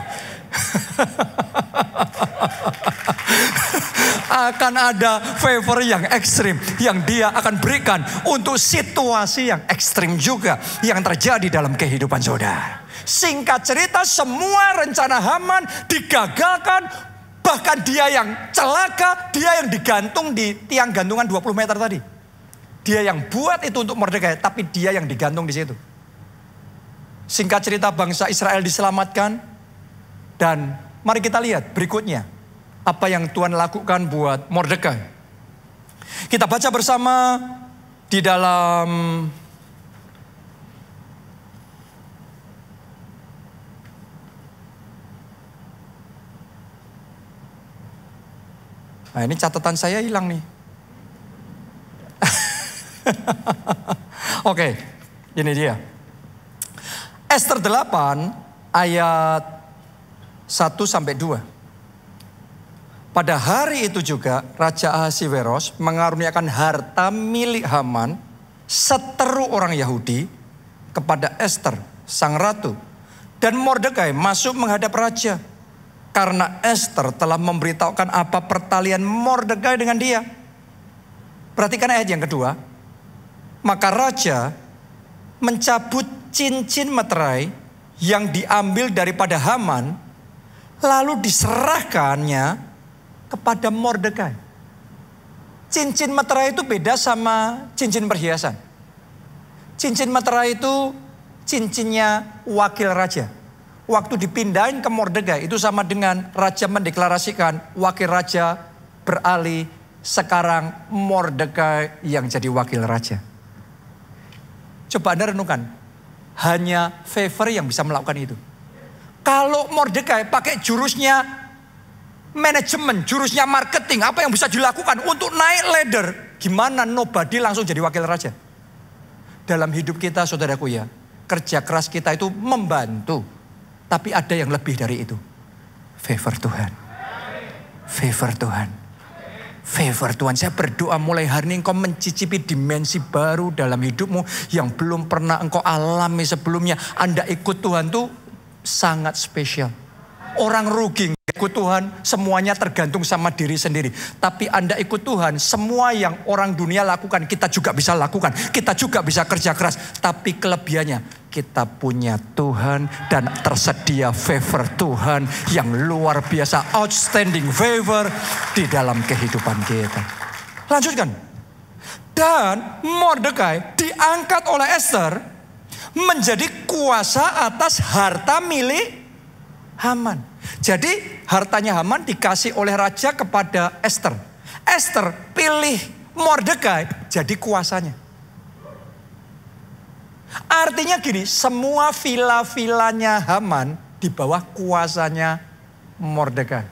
Akan ada favor yang ekstrim yang dia akan berikan untuk situasi yang ekstrim juga yang terjadi dalam kehidupan saudara. Singkat cerita, semua rencana Haman digagalkan. Bahkan dia yang celaka, dia yang digantung di tiang gantungan 20 meter tadi. Dia yang buat itu untuk Mordekai, tapi dia yang digantung di situ. Singkat cerita, bangsa Israel diselamatkan. Dan mari kita lihat berikutnya apa yang Tuhan lakukan buat Mordekai. Kita baca bersama di dalam Nah ini catatan saya hilang nih. Oke, ini dia. Ester 8 ayat 1-2. Pada hari itu juga Raja Ahasiweros mengaruniakan harta milik Haman seteru orang Yahudi kepada Ester, sang ratu. Dan Mordekai masuk menghadap raja karena Ester telah memberitahukan apa pertalian Mordekai dengan dia. Perhatikan ayat yang kedua. Maka raja mencabut cincin meterai yang diambil daripada Haman, lalu diserahkannya kepada Mordekai. Cincin meterai itu beda sama cincin perhiasan. Cincin meterai itu cincinnya wakil raja. Waktu dipindahin ke Mordekai itu sama dengan raja mendeklarasikan wakil raja beralih, sekarang Mordekai yang jadi wakil raja. Coba Anda renungkan, hanya favor yang bisa melakukan itu. Kalau Mordekai pakai jurusnya manajemen, jurusnya marketing, apa yang bisa dilakukan untuk naik ladder? Gimana nobody langsung jadi wakil raja? Dalam hidup kita saudaraku ya, kerja keras kita itu membantu. Tapi ada yang lebih dari itu. Favor Tuhan. Favor Tuhan. Favor Tuhan. Saya berdoa mulai hari ini engkau mencicipi dimensi baru dalam hidupmu yang belum pernah engkau alami sebelumnya. Anda ikut Tuhan tuh sangat spesial. Orang rugi ikut Tuhan, semuanya tergantung sama diri sendiri. Tapi Anda ikut Tuhan, semua yang orang dunia lakukan, kita juga bisa lakukan. Kita juga bisa kerja keras. Tapi kelebihannya, kita punya Tuhan dan tersedia favor Tuhan yang luar biasa. Outstanding favor di dalam kehidupan kita. Lanjutkan. Dan Mordekai diangkat oleh Ester menjadi kuasa atas harta milik Haman. Jadi hartanya Haman dikasih oleh raja kepada Ester. Ester pilih Mordekai jadi kuasanya. Artinya gini, semua villa-villanya Haman di bawah kuasanya Mordekai.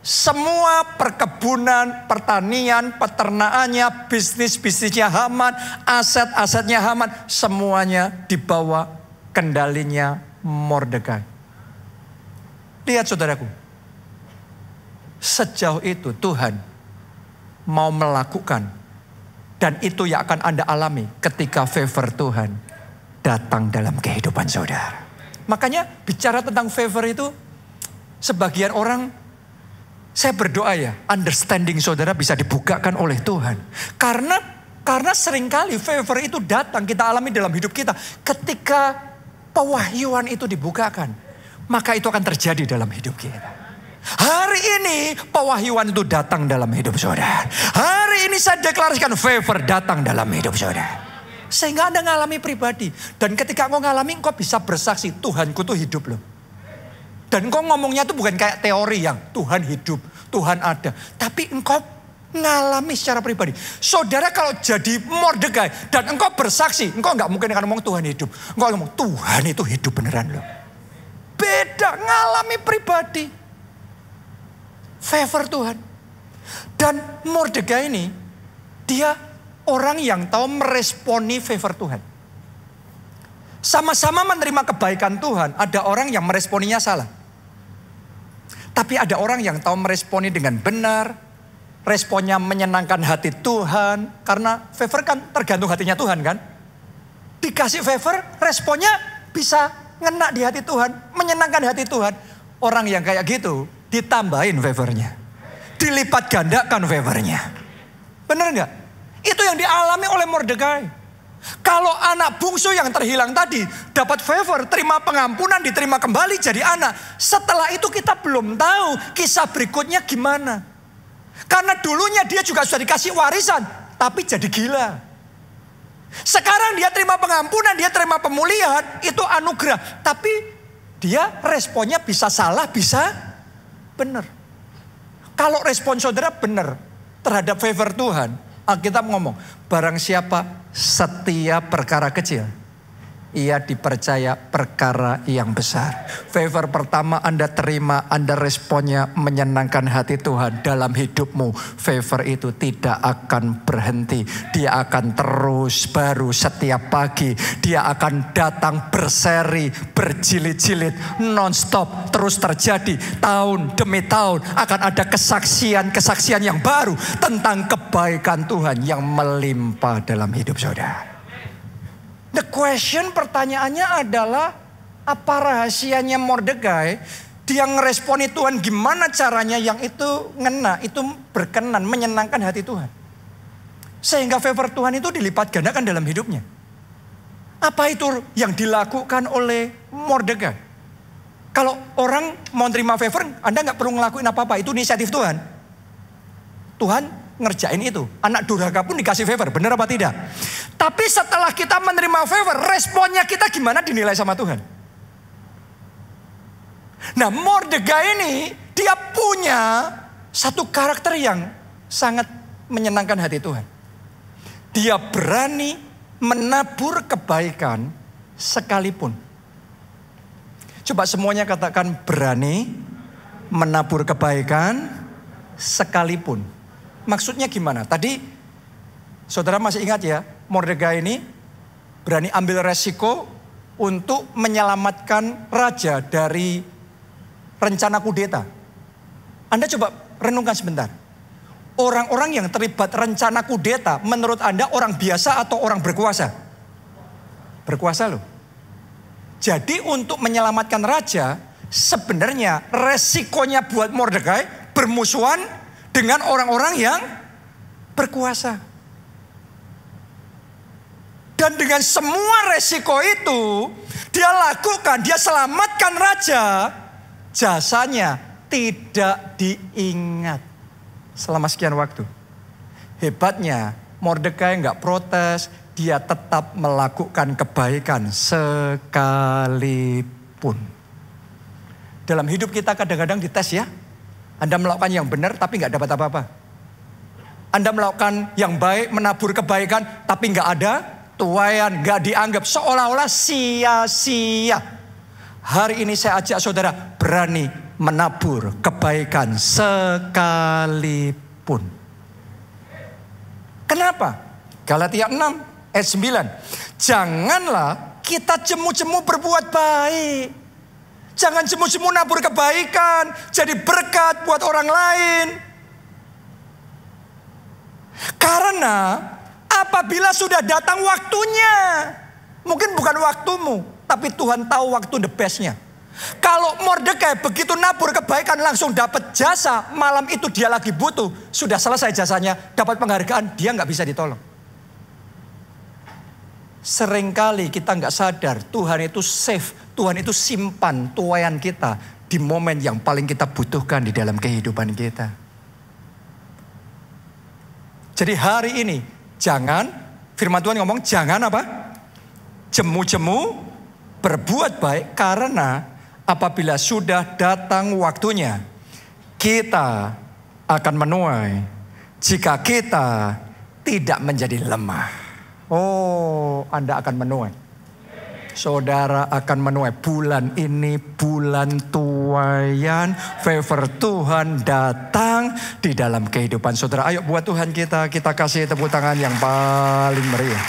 Semua perkebunan, pertanian, peternakannya, bisnis-bisnisnya Haman, aset-asetnya Haman, semuanya di bawah kendalinya Mordekai. Lihat saudaraku, sejauh itu Tuhan mau melakukan, dan itu yang akan Anda alami ketika favor Tuhan datang dalam kehidupan saudara. Makanya bicara tentang favor itu, sebagian orang, saya berdoa ya, understanding saudara bisa dibukakan oleh Tuhan. Karena seringkali favor itu datang, kita alami dalam hidup kita. Ketika pewahyuan itu dibukakan, maka itu akan terjadi dalam hidup kita. Hari ini pewahyuan itu datang dalam hidup saudara. Hari ini saya deklarasikan favor datang dalam hidup saudara. Sehingga Anda ngalami pribadi. Dan ketika engkau ngalami, engkau bisa bersaksi, Tuhanku tuh hidup loh. Dan engkau ngomongnya tuh bukan kayak teori yang Tuhan hidup, Tuhan ada. Tapi engkau ngalami secara pribadi. Saudara kalau jadi Mordekai dan engkau bersaksi, engkau gak mungkin akan ngomong Tuhan hidup. Engkau ngomong Tuhan itu hidup beneran loh. Beda, ngalami pribadi. Favor Tuhan. Dan Mordekai ini, dia orang yang tahu meresponi favor Tuhan. Sama-sama menerima kebaikan Tuhan, ada orang yang meresponinya salah. Tapi ada orang yang tahu meresponi dengan benar. Responnya menyenangkan hati Tuhan. Karena favor kan tergantung hatinya Tuhan kan. Dikasih favor, responnya bisa ngena di hati Tuhan, menyenangkan hati Tuhan. Orang yang kayak gitu ditambahin favornya, dilipat gandakan favornya. Bener nggak? Itu yang dialami oleh Mordekai. Kalau anak bungsu yang terhilang tadi dapat favor, terima pengampunan, diterima kembali jadi anak. Setelah itu kita belum tahu kisah berikutnya gimana. Karena dulunya dia juga sudah dikasih warisan, tapi jadi gila. Sekarang dia terima pengampunan, dia terima pemulihan, itu anugerah. Tapi dia responnya bisa salah, bisa benar. Kalau respon saudara benar terhadap favor Tuhan, Alkitab ngomong, barang siapa setiap perkara kecil, ia dipercaya perkara yang besar. Favor pertama Anda terima, Anda responnya menyenangkan hati Tuhan dalam hidupmu. Favor itu tidak akan berhenti. Dia akan terus baru setiap pagi. Dia akan datang berseri, berjilid-jilid, non-stop, terus terjadi. Tahun demi tahun akan ada kesaksian-kesaksian yang baru tentang kebaikan Tuhan yang melimpah dalam hidup saudara. The question, pertanyaannya adalah, apa rahasianya Mordekai? Dia ngeresponi Tuhan gimana caranya yang itu ngena, itu berkenan, menyenangkan hati Tuhan. Sehingga favor Tuhan itu dilipat gandakan dalam hidupnya. Apa itu yang dilakukan oleh Mordekai? Kalau orang mau terima favor, Anda nggak perlu ngelakuin apa-apa, itu inisiatif Tuhan. Tuhan ngerjain itu. Anak durhaka pun dikasih favor, benar apa tidak? Tapi setelah kita menerima favor, responnya kita gimana dinilai sama Tuhan. Nah, Mordekai ini dia punya satu karakter yang sangat menyenangkan hati Tuhan. Dia berani menabur kebaikan sekalipun. Coba semuanya katakan, berani menabur kebaikan sekalipun. Maksudnya gimana? Tadi saudara masih ingat ya, Mordekai ini berani ambil resiko untuk menyelamatkan raja dari rencana kudeta. Anda coba renungkan sebentar. Orang-orang yang terlibat rencana kudeta, menurut Anda orang biasa atau orang berkuasa? Berkuasa loh. Jadi untuk menyelamatkan raja, sebenarnya resikonya buat Mordekai bermusuhan dengan orang-orang yang berkuasa. Dan dengan semua resiko itu, dia lakukan, dia selamatkan raja. Jasanya tidak diingat selama sekian waktu. Hebatnya, Mordekai nggak protes, dia tetap melakukan kebaikan sekalipun. Dalam hidup kita kadang-kadang dites ya. Anda melakukan yang benar tapi nggak dapat apa-apa. Anda melakukan yang baik, menabur kebaikan tapi nggak ada tuaian, nggak dianggap, seolah-olah sia-sia. Hari ini saya ajak saudara berani menabur kebaikan sekalipun. Kenapa? Galatia 6 ayat 9. Janganlah kita jemu-jemu berbuat baik. Jangan jemu-jemu nabur kebaikan, jadi berkat buat orang lain. Karena apabila sudah datang waktunya, mungkin bukan waktumu, tapi Tuhan tahu waktu the bestnya. Kalau Mordekai begitu nabur kebaikan langsung dapat jasa, malam itu dia lagi butuh, sudah selesai jasanya, dapat penghargaan, dia nggak bisa ditolong. Seringkali kita nggak sadar Tuhan itu save, Tuhan itu simpan tuaian kita di momen yang paling kita butuhkan di dalam kehidupan kita. Jadi hari ini jangan, firman Tuhan ngomong jangan apa? Jemu-jemu berbuat baik, karena apabila sudah datang waktunya kita akan menuai jika kita tidak menjadi lemah. Oh, Anda akan menuai. Saudara akan menuai. Bulan ini bulan tuaian, favor Tuhan datang di dalam kehidupan saudara. Ayo buat Tuhan kita kasih tepuk tangan yang paling meriah.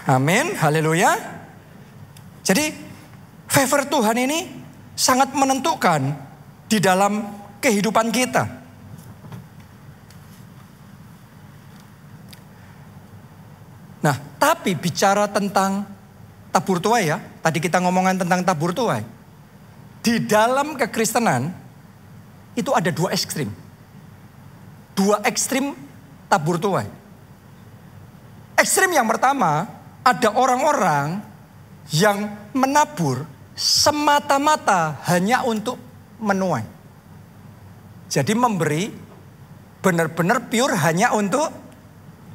Amin, haleluya. Jadi favor Tuhan ini sangat menentukan di dalam kehidupan kita. Nah, tapi bicara tentang tabur tuai ya. Tadi kita ngomongin tentang tabur tuai. Di dalam kekristenan itu ada dua ekstrim. Dua ekstrim tabur tuai. Ekstrim yang pertama, ada orang-orang yang menabur semata-mata hanya untuk menuai. Jadi memberi benar-benar pure hanya untuk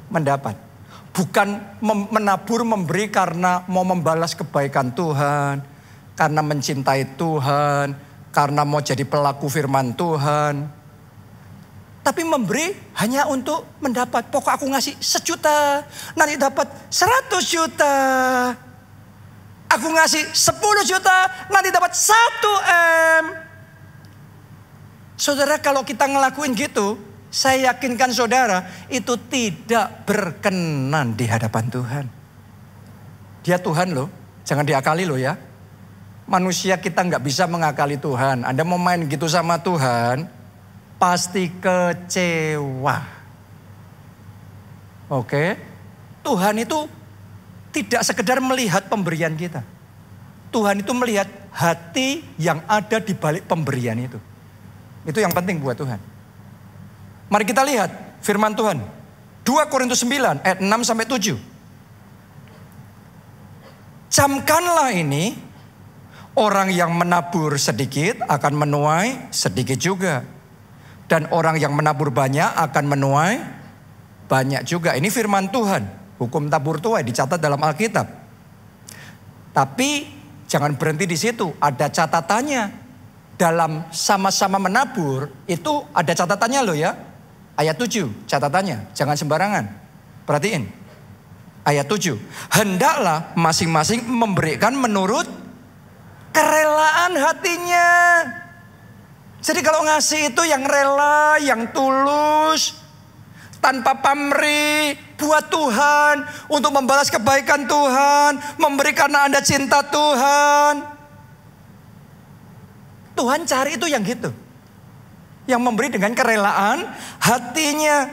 mendapat. Bukan menabur, memberi karena mau membalas kebaikan Tuhan, karena mencintai Tuhan, karena mau jadi pelaku firman Tuhan. Tapi memberi hanya untuk mendapat. Pokok aku ngasih 1 juta, nanti dapat 100 juta. Aku ngasih 10 juta, nanti dapat 1 M. Saudara, kalau kita ngelakuin gitu, saya yakinkan saudara, itu tidak berkenan di hadapan Tuhan. Dia Tuhan loh, jangan diakali loh ya. Manusia kita nggak bisa mengakali Tuhan. Anda mau main gitu sama Tuhan, pasti kecewa. Oke? Tuhan itu tidak sekedar melihat pemberian kita. Tuhan itu melihat hati yang ada di balik pemberian itu. Itu yang penting buat Tuhan. Mari kita lihat firman Tuhan. 2 Korintus 9 ayat 6-7. Camkanlah ini, orang yang menabur sedikit akan menuai sedikit juga. Dan orang yang menabur banyak akan menuai banyak juga. Ini firman Tuhan. Hukum tabur tuai dicatat dalam Alkitab. Tapi jangan berhenti di situ. Ada catatannya. Dalam sama-sama menabur itu ada catatannya loh ya. Ayat 7 catatannya. Jangan sembarangan. Perhatiin. Ayat 7. Hendaklah masing-masing memberikan menurut kerelaan hatinya. Jadi kalau ngasih itu yang rela, yang tulus, tanpa pamrih, buat Tuhan, untuk membalas kebaikan Tuhan, memberi karena Anda cinta Tuhan. Tuhan cari itu yang gitu. Yang memberi dengan kerelaan hatinya.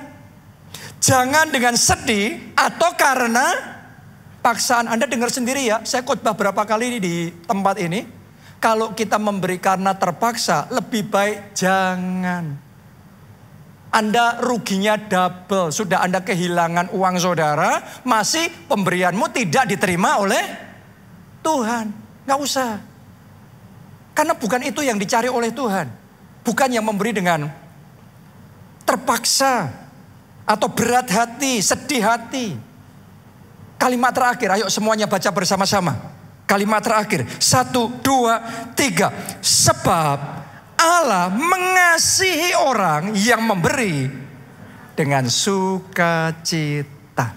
Jangan dengan sedih atau karena paksaan. Anda dengar sendiri ya, saya khotbah berapa kali di tempat ini. Kalau kita memberi karena terpaksa, lebih baik jangan. Anda ruginya double. Sudah Anda kehilangan uang saudara, masih pemberianmu tidak diterima oleh Tuhan. Nggak usah. Karena bukan itu yang dicari oleh Tuhan. Bukan yang memberi dengan terpaksa atau berat hati, sedih hati. Kalimat terakhir, ayo semuanya baca bersama-sama. Kalimat terakhir, 1, 2, 3. Sebab Allah mengasihi orang yang memberi dengan sukacita.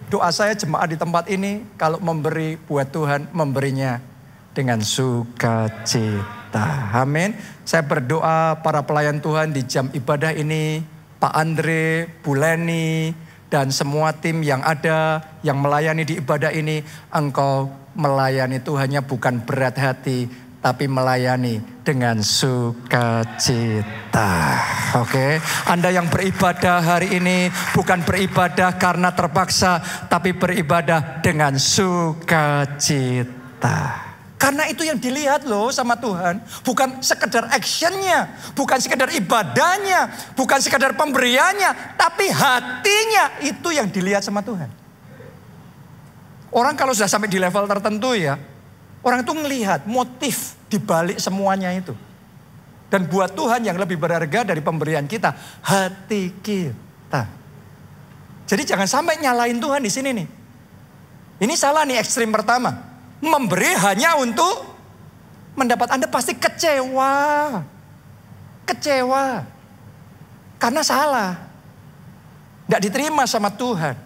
Doa saya jemaat di tempat ini, kalau memberi buat Tuhan, memberinya dengan sukacita. Amin. Saya berdoa para pelayan Tuhan di jam ibadah ini, Pak Andre, Bu Leni, dan semua tim yang ada, yang melayani di ibadah ini, engkau melayani Tuhannya bukan berat hati, tapi melayani dengan sukacita. Oke, Anda yang beribadah hari ini bukan beribadah karena terpaksa, tapi beribadah dengan sukacita. Karena itu yang dilihat loh sama Tuhan. Bukan sekedar actionnya, bukan sekedar ibadahnya, bukan sekedar pemberiannya, tapi hatinya itu yang dilihat sama Tuhan. Orang kalau sudah sampai di level tertentu ya, orang itu melihat motif di balik semuanya itu. Dan buat Tuhan yang lebih berharga dari pemberian kita, hati kita. Jadi jangan sampai nyalain Tuhan di sini nih. Ini salah nih, ekstrim pertama. Memberi hanya untuk mendapat. Anda pasti kecewa. Kecewa. Karena salah. Tidak diterima sama Tuhan.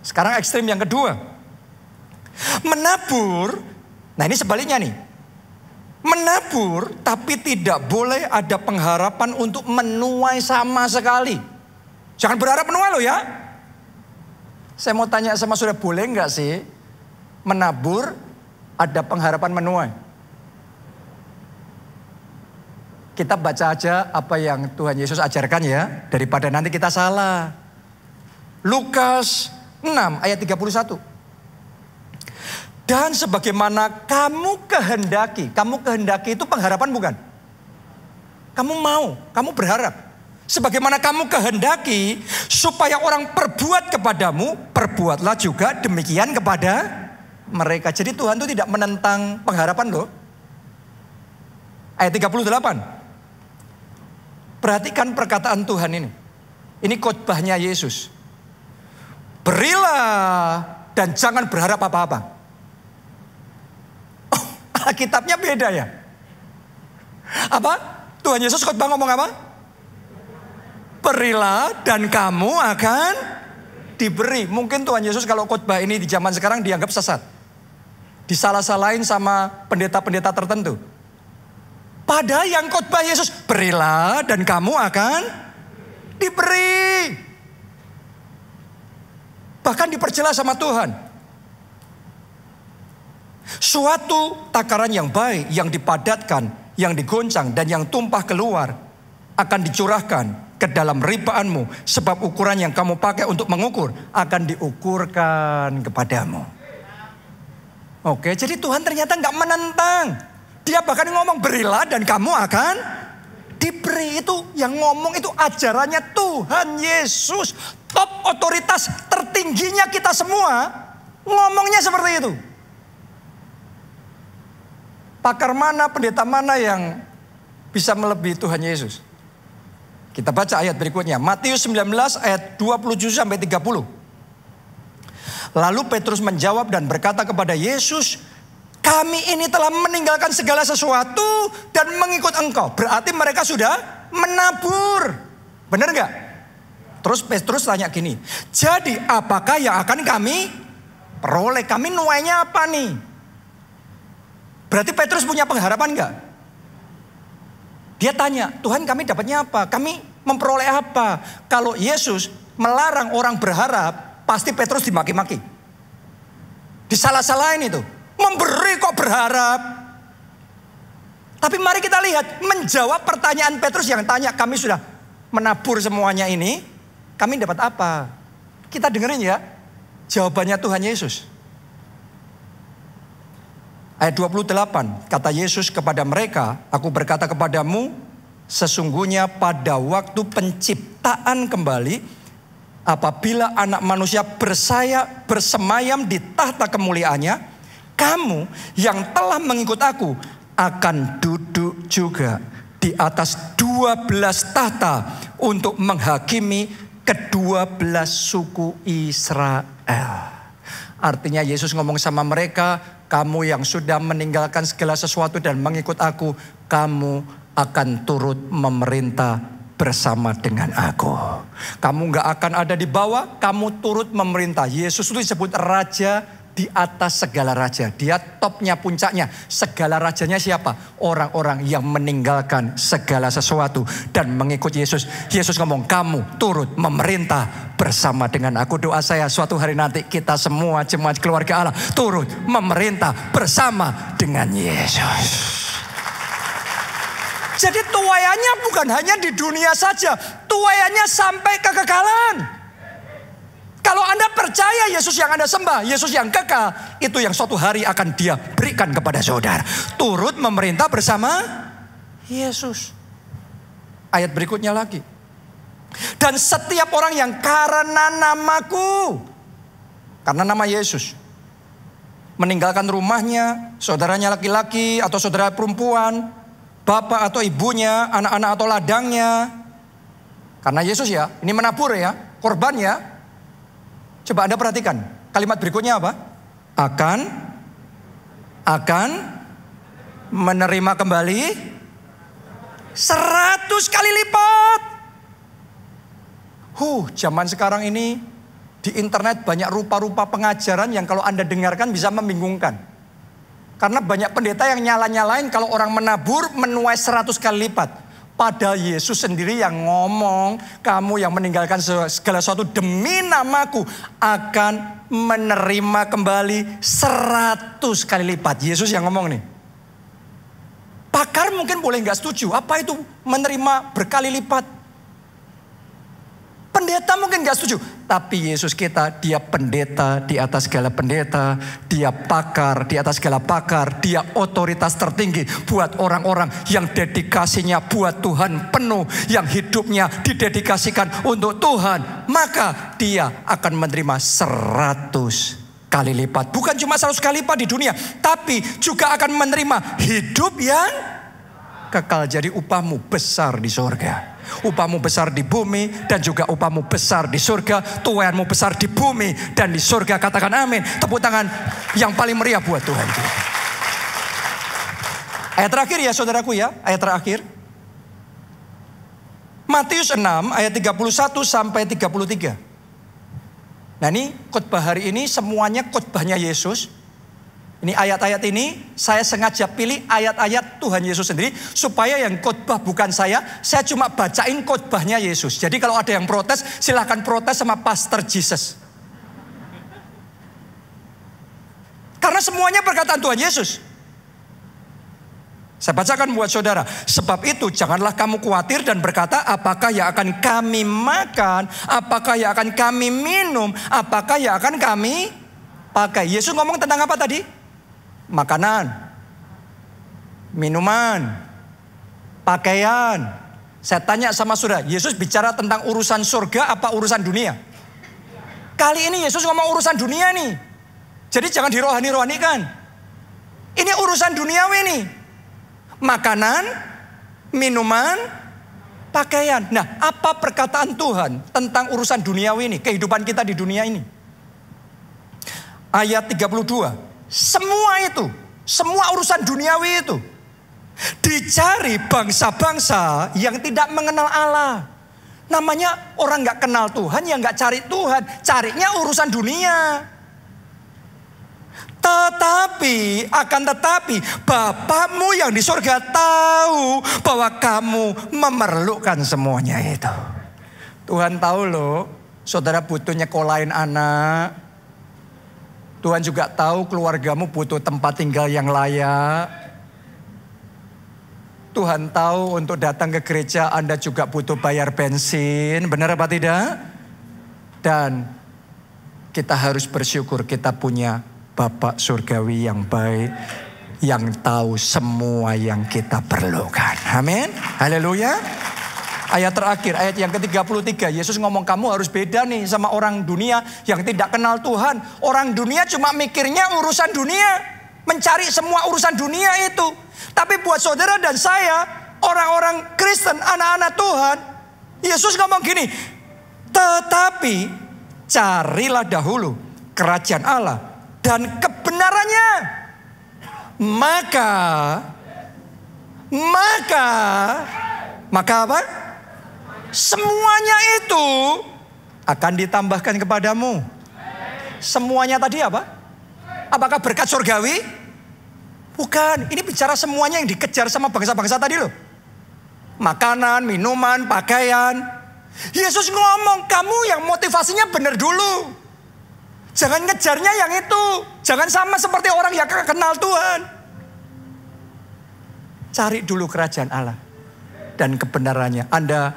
Sekarang ekstrim yang kedua. Menabur. Nah ini sebaliknya nih. Menabur tapi tidak boleh ada pengharapan untuk menuai sama sekali. Jangan berharap menuai loh ya. Saya mau tanya sama saudara, boleh nggak sih menabur ada pengharapan menuai? Kita baca aja apa yang Tuhan Yesus ajarkan ya, daripada nanti kita salah. Lukas 6 ayat 31. Dan sebagaimana kamu kehendaki itu pengharapan bukan? Kamu mau, kamu berharap. Sebagaimana kamu kehendaki supaya orang perbuat kepadamu, perbuatlah juga demikian kepada mereka. Jadi Tuhan itu tidak menentang pengharapan loh. Ayat 38. Perhatikan perkataan Tuhan ini. Ini khotbahnya Yesus. Berilah dan jangan berharap apa-apa. Oh, Alkitabnya beda ya. Apa? Tuhan Yesus khotbah ngomong apa? berilah dan kamu akan diberi. Mungkin Tuhan Yesus kalau khotbah ini di zaman sekarang dianggap sesat. Disalah-salahin sama pendeta-pendeta tertentu. Padahal yang khotbah Yesus, berilah dan kamu akan diberi. Bahkan diperjelas sama Tuhan. Suatu takaran yang baik, yang dipadatkan, yang digoncang dan yang tumpah keluar akan dicurahkan ke dalam ribaanmu. Sebab ukuran yang kamu pakai untuk mengukur akan diukurkan kepadamu. Oke, jadi Tuhan ternyata nggak menentang. Dia bahkan ngomong berilah dan kamu akan diberi. Itu yang ngomong itu ajarannya Tuhan Yesus. Top otoritas tertingginya kita semua ngomongnya seperti itu. Pakar mana, pendeta mana yang bisa melebihi Tuhan Yesus? Kita baca ayat berikutnya. Matius 19 ayat 27 sampai 30. Lalu Petrus menjawab dan berkata kepada Yesus, kami ini telah meninggalkan segala sesuatu dan mengikut engkau. Berarti mereka sudah menabur. Benar nggak? Terus Petrus tanya gini, jadi apakah yang akan kami peroleh? Kami nuainya apa nih? Berarti Petrus punya pengharapan nggak? Dia tanya, Tuhan kami dapatnya apa? Kami memperoleh apa? Kalau Yesus melarang orang berharap, pasti Petrus dimaki-maki. Disalah-salahin itu. Memberi kok berharap. Tapi mari kita lihat, menjawab pertanyaan Petrus yang tanya, kami sudah menabur semuanya ini, kami dapat apa? Kita dengerin ya, jawabannya Tuhan Yesus. Ayat 28, kata Yesus kepada mereka, aku berkata kepadamu, sesungguhnya pada waktu penciptaan kembali, apabila anak manusia bersemayam di tahta kemuliaannya, kamu yang telah mengikut aku akan duduk juga di atas 12 tahta untuk menghakimi ke-12 suku Israel. Artinya Yesus ngomong sama mereka, kamu yang sudah meninggalkan segala sesuatu dan mengikut aku, kamu akan turut memerintah bersama dengan aku. Kamu gak akan ada di bawah, kamu turut memerintah. Yesus itu disebut raja di atas segala raja. Dia topnya, puncaknya. Segala rajanya siapa? Orang-orang yang meninggalkan segala sesuatu dan mengikut Yesus. Yesus ngomong, kamu turut memerintah bersama dengan aku. Doa saya suatu hari nanti kita semua jemaat keluarga Allah turut memerintah bersama dengan Yesus. Jadi tuaiannya bukan hanya di dunia saja, tuaiannya sampai kekekalan. Kalau Anda percaya Yesus yang Anda sembah, Yesus yang kekal, itu yang suatu hari akan Dia berikan kepada saudara. Turut memerintah bersama Yesus. Ayat berikutnya lagi. Dan setiap orang yang karena namaku, karena nama Yesus, meninggalkan rumahnya, saudaranya laki-laki atau saudara perempuan, bapak atau ibunya, anak-anak atau ladangnya. Karena Yesus ya, ini menabur ya, korban ya. Coba Anda perhatikan, kalimat berikutnya apa? Akan menerima kembali 100 kali lipat. Zaman sekarang ini di internet banyak rupa-rupa pengajaran yang kalau Anda dengarkan bisa membingungkan. Karena banyak pendeta yang nyala-nyalain kalau orang menabur menuai 100 kali lipat. Padahal Yesus sendiri yang ngomong, kamu yang meninggalkan segala sesuatu demi namaku akan menerima kembali 100 kali lipat. Yesus yang ngomong nih. Pakar mungkin boleh gak setuju. Apa itu menerima berkali lipat? Pendeta mungkin gak setuju. Tapi Yesus kita, Dia pendeta di atas segala pendeta. Dia pakar di atas segala pakar. Dia otoritas tertinggi buat orang-orang yang dedikasinya buat Tuhan penuh. Yang hidupnya didedikasikan untuk Tuhan. Maka Dia akan menerima 100 kali lipat. Bukan cuma 100 kali lipat di dunia. Tapi juga akan menerima hidup yang kekal. Jadi upahmu besar di surga. Upahmu besar di bumi dan juga upahmu besar di surga. Tuaianmu besar di bumi dan di surga. Katakan amin. Tepuk tangan yang paling meriah buat Tuhan. Ayat terakhir ya saudaraku ya. Ayat terakhir. Matius 6 ayat 31 sampai 33. Nah ini khotbah hari ini semuanya khotbahnya Yesus. Ini ayat-ayat ini saya sengaja pilih ayat-ayat Tuhan Yesus sendiri. Supaya yang khotbah bukan saya cuma bacain khotbahnya Yesus. Jadi kalau ada yang protes, silahkan protes sama Pastor Jesus. Karena semuanya perkataan Tuhan Yesus. Saya bacakan buat saudara. Sebab itu janganlah kamu khawatir dan berkata, apakah yang akan kami makan, apakah yang akan kami minum, apakah yang akan kami pakai. Yesus ngomong tentang apa tadi? Makanan, minuman, pakaian. Saya tanya sama saudara, Yesus bicara tentang urusan surga apa urusan dunia? Kali ini Yesus ngomong urusan dunia nih. Jadi jangan dirohani-rohanikan. Ini urusan duniawi nih. Makanan, minuman, pakaian. Nah, apa perkataan Tuhan tentang urusan duniawi ini, kehidupan kita di dunia ini? Ayat 32. Semua urusan duniawi itu dicari bangsa-bangsa yang tidak mengenal Allah. Namanya orang gak kenal Tuhan, yang gak cari Tuhan. Carinya urusan dunia. Tetapi Bapakmu yang di surga tahu bahwa kamu memerlukan semuanya itu. Tuhan tahu loh, saudara butuh nyekolahin anak. Tuhan juga tahu keluargamu butuh tempat tinggal yang layak. Tuhan tahu untuk datang ke gereja Anda juga butuh bayar bensin. Benar apa tidak? Dan kita harus bersyukur kita punya Bapak surgawi yang baik, yang tahu semua yang kita perlukan. Amin. Haleluya. Ayat terakhir, ayat yang ke-33. Yesus ngomong kamu harus beda nih sama orang dunia yang tidak kenal Tuhan. Orang dunia cuma mikirnya urusan dunia. Mencari semua urusan dunia itu. Tapi buat saudara dan saya, orang-orang Kristen, anak-anak Tuhan, Yesus ngomong gini. Tetapi carilah dahulu kerajaan Allah dan kebenarannya. Maka apa? Semuanya itu akan ditambahkan kepadamu. Semuanya tadi apa? Apakah berkat surgawi? Bukan, ini bicara semuanya yang dikejar sama bangsa-bangsa tadi loh. Makanan, minuman, pakaian. Yesus ngomong, kamu yang motivasinya benar dulu. Jangan ngejarnya yang itu. Jangan sama seperti orang yang kenal Tuhan. Cari dulu kerajaan Allah dan kebenarannya. Anda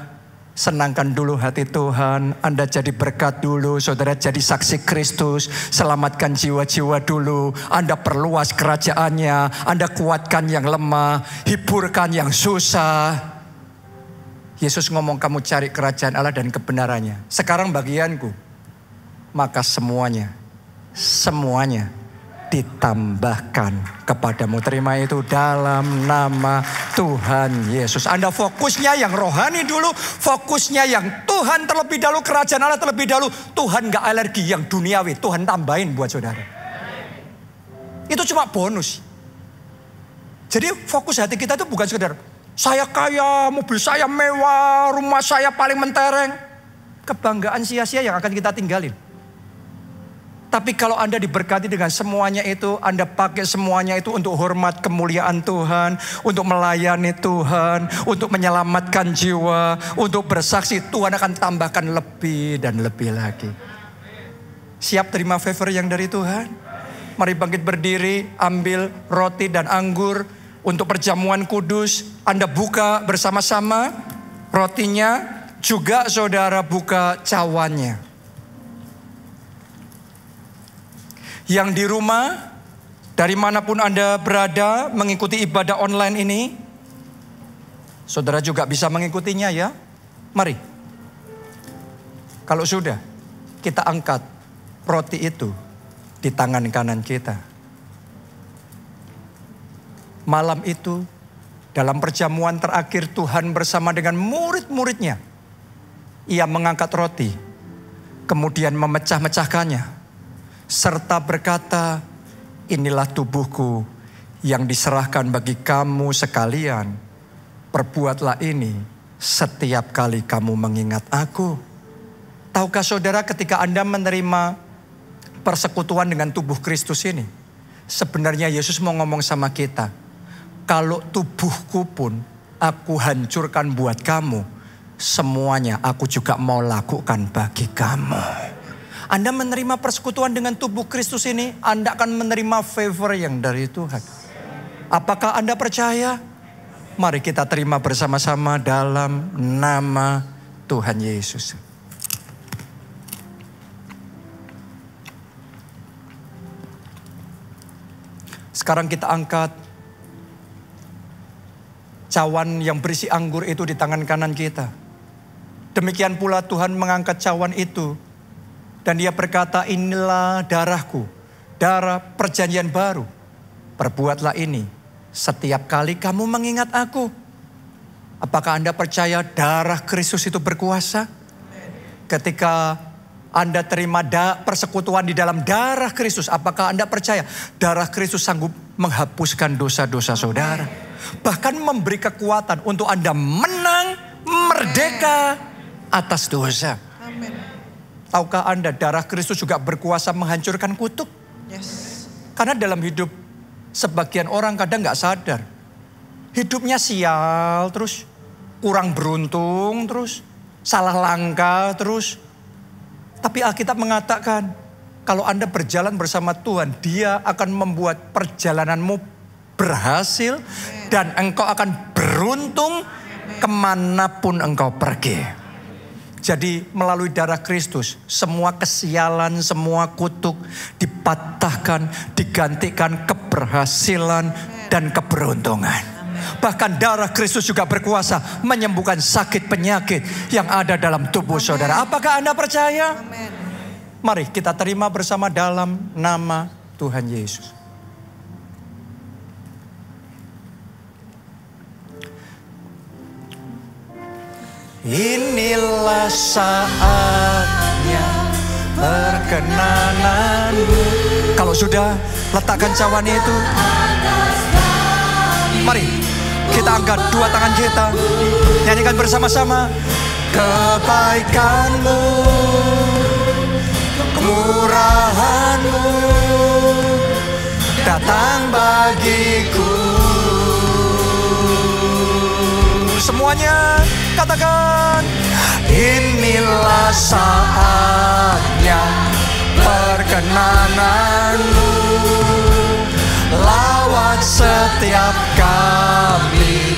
senangkan dulu hati Tuhan. Anda jadi berkat dulu. Saudara jadi saksi Kristus. Selamatkan jiwa-jiwa dulu. Anda perluas kerajaannya. Anda kuatkan yang lemah. Hiburkan yang susah. Yesus ngomong kamu cari kerajaan Allah dan kebenarannya. Sekarang bagianku. Maka semuanya ditambahkan kepadamu. Terima itu dalam nama Tuhan Yesus. Anda fokusnya yang rohani dulu, fokusnya yang Tuhan terlebih dahulu, kerajaan Allah terlebih dahulu. Tuhan gak alergi yang duniawi, Tuhan tambahin buat saudara. Itu cuma bonus. Jadi fokus hati kita itu bukan sekedar saya kaya, mobil saya mewah, rumah saya paling mentereng. Kebanggaan sia-sia yang akan kita tinggalin. Tapi kalau Anda diberkati dengan semuanya itu, Anda pakai semuanya itu untuk hormat kemuliaan Tuhan, untuk melayani Tuhan, untuk menyelamatkan jiwa, untuk bersaksi, Tuhan akan tambahkan lebih dan lebih lagi. Siap terima favor yang dari Tuhan? Mari bangkit berdiri, ambil roti dan anggur untuk perjamuan kudus. Anda buka bersama-sama rotinya, juga saudara buka cawannya. Yang di rumah, dari manapun Anda berada mengikuti ibadah online ini, saudara juga bisa mengikutinya ya. Mari. Kalau sudah, kita angkat roti itu di tangan kanan kita. Malam itu, dalam perjamuan terakhir Tuhan bersama dengan murid-muridnya, Ia mengangkat roti, kemudian memecah-mecahkannya. Serta berkata, inilah tubuhku yang diserahkan bagi kamu sekalian. Perbuatlah ini setiap kali kamu mengingat aku. Tahukah saudara, ketika Anda menerima persekutuan dengan tubuh Kristus ini, sebenarnya Yesus mau ngomong sama kita, kalau tubuhku pun aku hancurkan buat kamu, semuanya aku juga mau lakukan bagi kamu. Anda menerima persekutuan dengan tubuh Kristus ini, Anda akan menerima favor yang dari Tuhan. Apakah Anda percaya? Mari kita terima bersama-sama dalam nama Tuhan Yesus. Sekarang kita angkat cawan yang berisi anggur itu di tangan kanan kita. Demikian pula Tuhan mengangkat cawan itu. Dan dia berkata, inilah darahku, darah perjanjian baru. Perbuatlah ini setiap kali kamu mengingat aku. Apakah Anda percaya darah Kristus itu berkuasa? Ketika Anda terima persekutuan di dalam darah Kristus, apakah Anda percaya darah Kristus sanggup menghapuskan dosa-dosa saudara? Bahkan memberi kekuatan untuk Anda menang, merdeka atas dosa. Amin. Tahukah Anda darah Kristus juga berkuasa menghancurkan kutuk? Yes. Karena dalam hidup sebagian orang kadang gak sadar. Hidupnya sial terus, kurang beruntung terus, salah langkah terus. Tapi Alkitab mengatakan, kalau Anda berjalan bersama Tuhan, Dia akan membuat perjalananmu berhasil. Dan engkau akan beruntung kemanapun engkau pergi. Jadi melalui darah Kristus, semua kesialan, semua kutuk dipatahkan, digantikan keberhasilan dan keberuntungan. Bahkan darah Kristus juga berkuasa menyembuhkan sakit penyakit yang ada dalam tubuh saudara. Apakah Anda percaya? Amin. Mari kita terima bersama dalam nama Tuhan Yesus. Inilah saatnya perkenananmu. Kalau sudah, letakkan cawan itu. Mari kita angkat dua tangan kita, nyanyikan bersama-sama. Kebaikanmu, kemurahanmu datang bagiku. Semuanya katakan, inilah saatnya perkenananmu, lawat setiap kami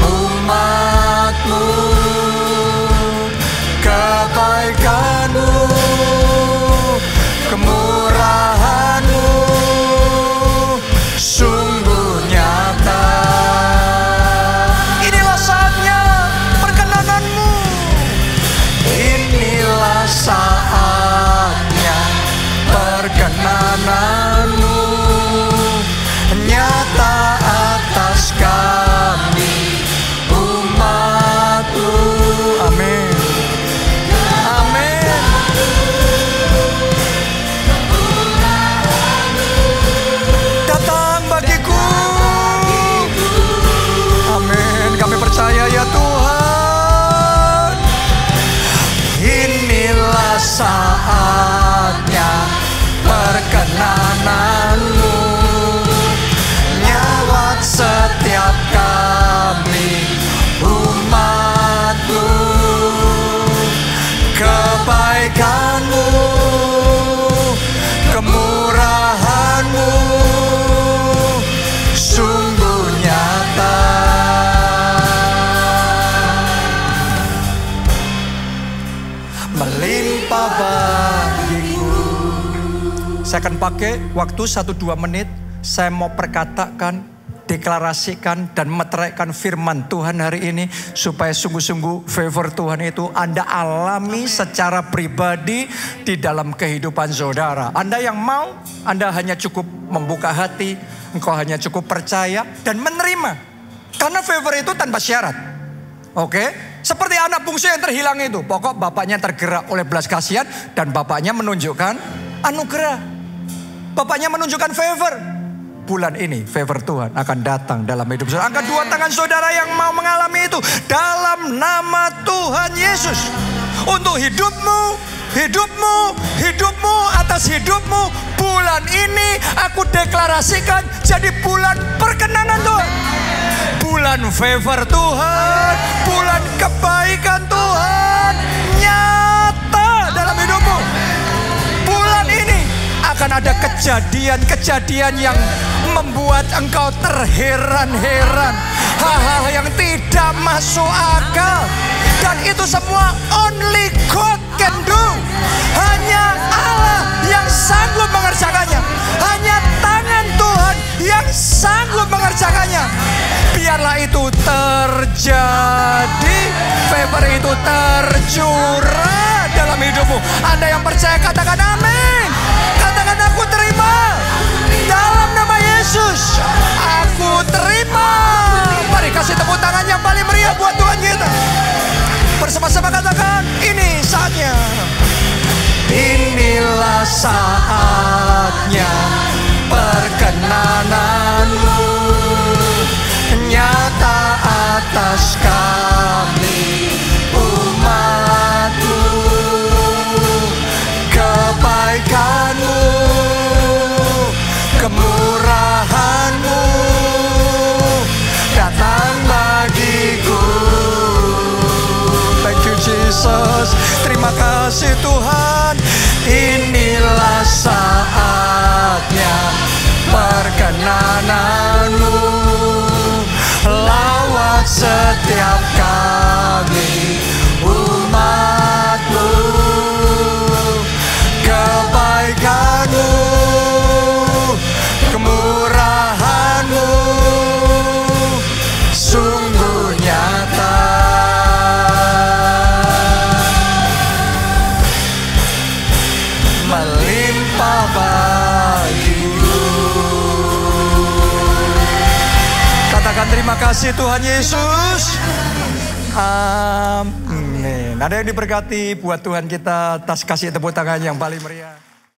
umatmu. Kebaikanmu, kemurahanmu sungguh nyata. Inilah saatnya perkenananmu. Inilah saatnya perkenananmu, nyata atas kami umatmu. Amin. Amin. Datang bagiku. Amin. Kami percaya ya Tuhan. Inilah saatnya perkenananmu, nyawat setiap kami umatmu. Kebaikanmu, kemurahanmu sungguh nyata. Melimpah bagiku. Saya akan pakai waktu 1-2 menit. Saya mau perkatakan, deklarasikan dan meteraikan firman Tuhan hari ini, supaya sungguh-sungguh favor Tuhan itu Anda alami secara pribadi di dalam kehidupan saudara. Anda yang mau, Anda hanya cukup membuka hati, engkau hanya cukup percaya dan menerima. Karena favor itu tanpa syarat. Oke? Seperti anak bungsu yang terhilang itu. Pokok bapaknya tergerak oleh belas kasihan dan bapaknya menunjukkan anugerah. Bapaknya menunjukkan favor. bulan ini favor Tuhan akan datang dalam hidup saudara. Angkat dua tangan saudara yang mau mengalami itu dalam nama Tuhan Yesus. Untuk hidupmu, atas hidupmu, bulan ini aku deklarasikan jadi bulan perkenanan Tuhan. Bulan favor Tuhan, bulan kebaikan Tuhan nyata dalam hidupmu. Bulan ini akan ada kejadian-kejadian yang membuat engkau terheran-heran. Hal-hal yang tidak masuk akal. Dan itu semua only God can do. Hanya Allah yang sanggup mengerjakannya. Hanya tangan Tuhan yang sanggup mengerjakannya. Biarlah itu terjadi. Favor itu tercurah dalam hidupmu. Anda yang percaya katakan amin. Katakan aku terima. Dalam nama Yesus aku terima. Mari kasih tepuk tangan yang paling meriah buat Tuhan kita. Bersama-sama katakan, ini saatnya. Inilah saatnya perkenananmu nyata atas kami umatmu. Kebaikanmu, kemurahanmu datang bagiku. Thank you Jesus. Terima kasih Tuhan. Inilah saatnya perkenananmu lawat setiap kami umatmu. Kebaikanmu, kemurahanmu sungguh nyata. Melimpah bagiku. Katakan terima kasih Tuhan Yesus. Amin. Ada yang diberkati buat Tuhan kita. Tas kasih tepuk tangan yang paling meriah.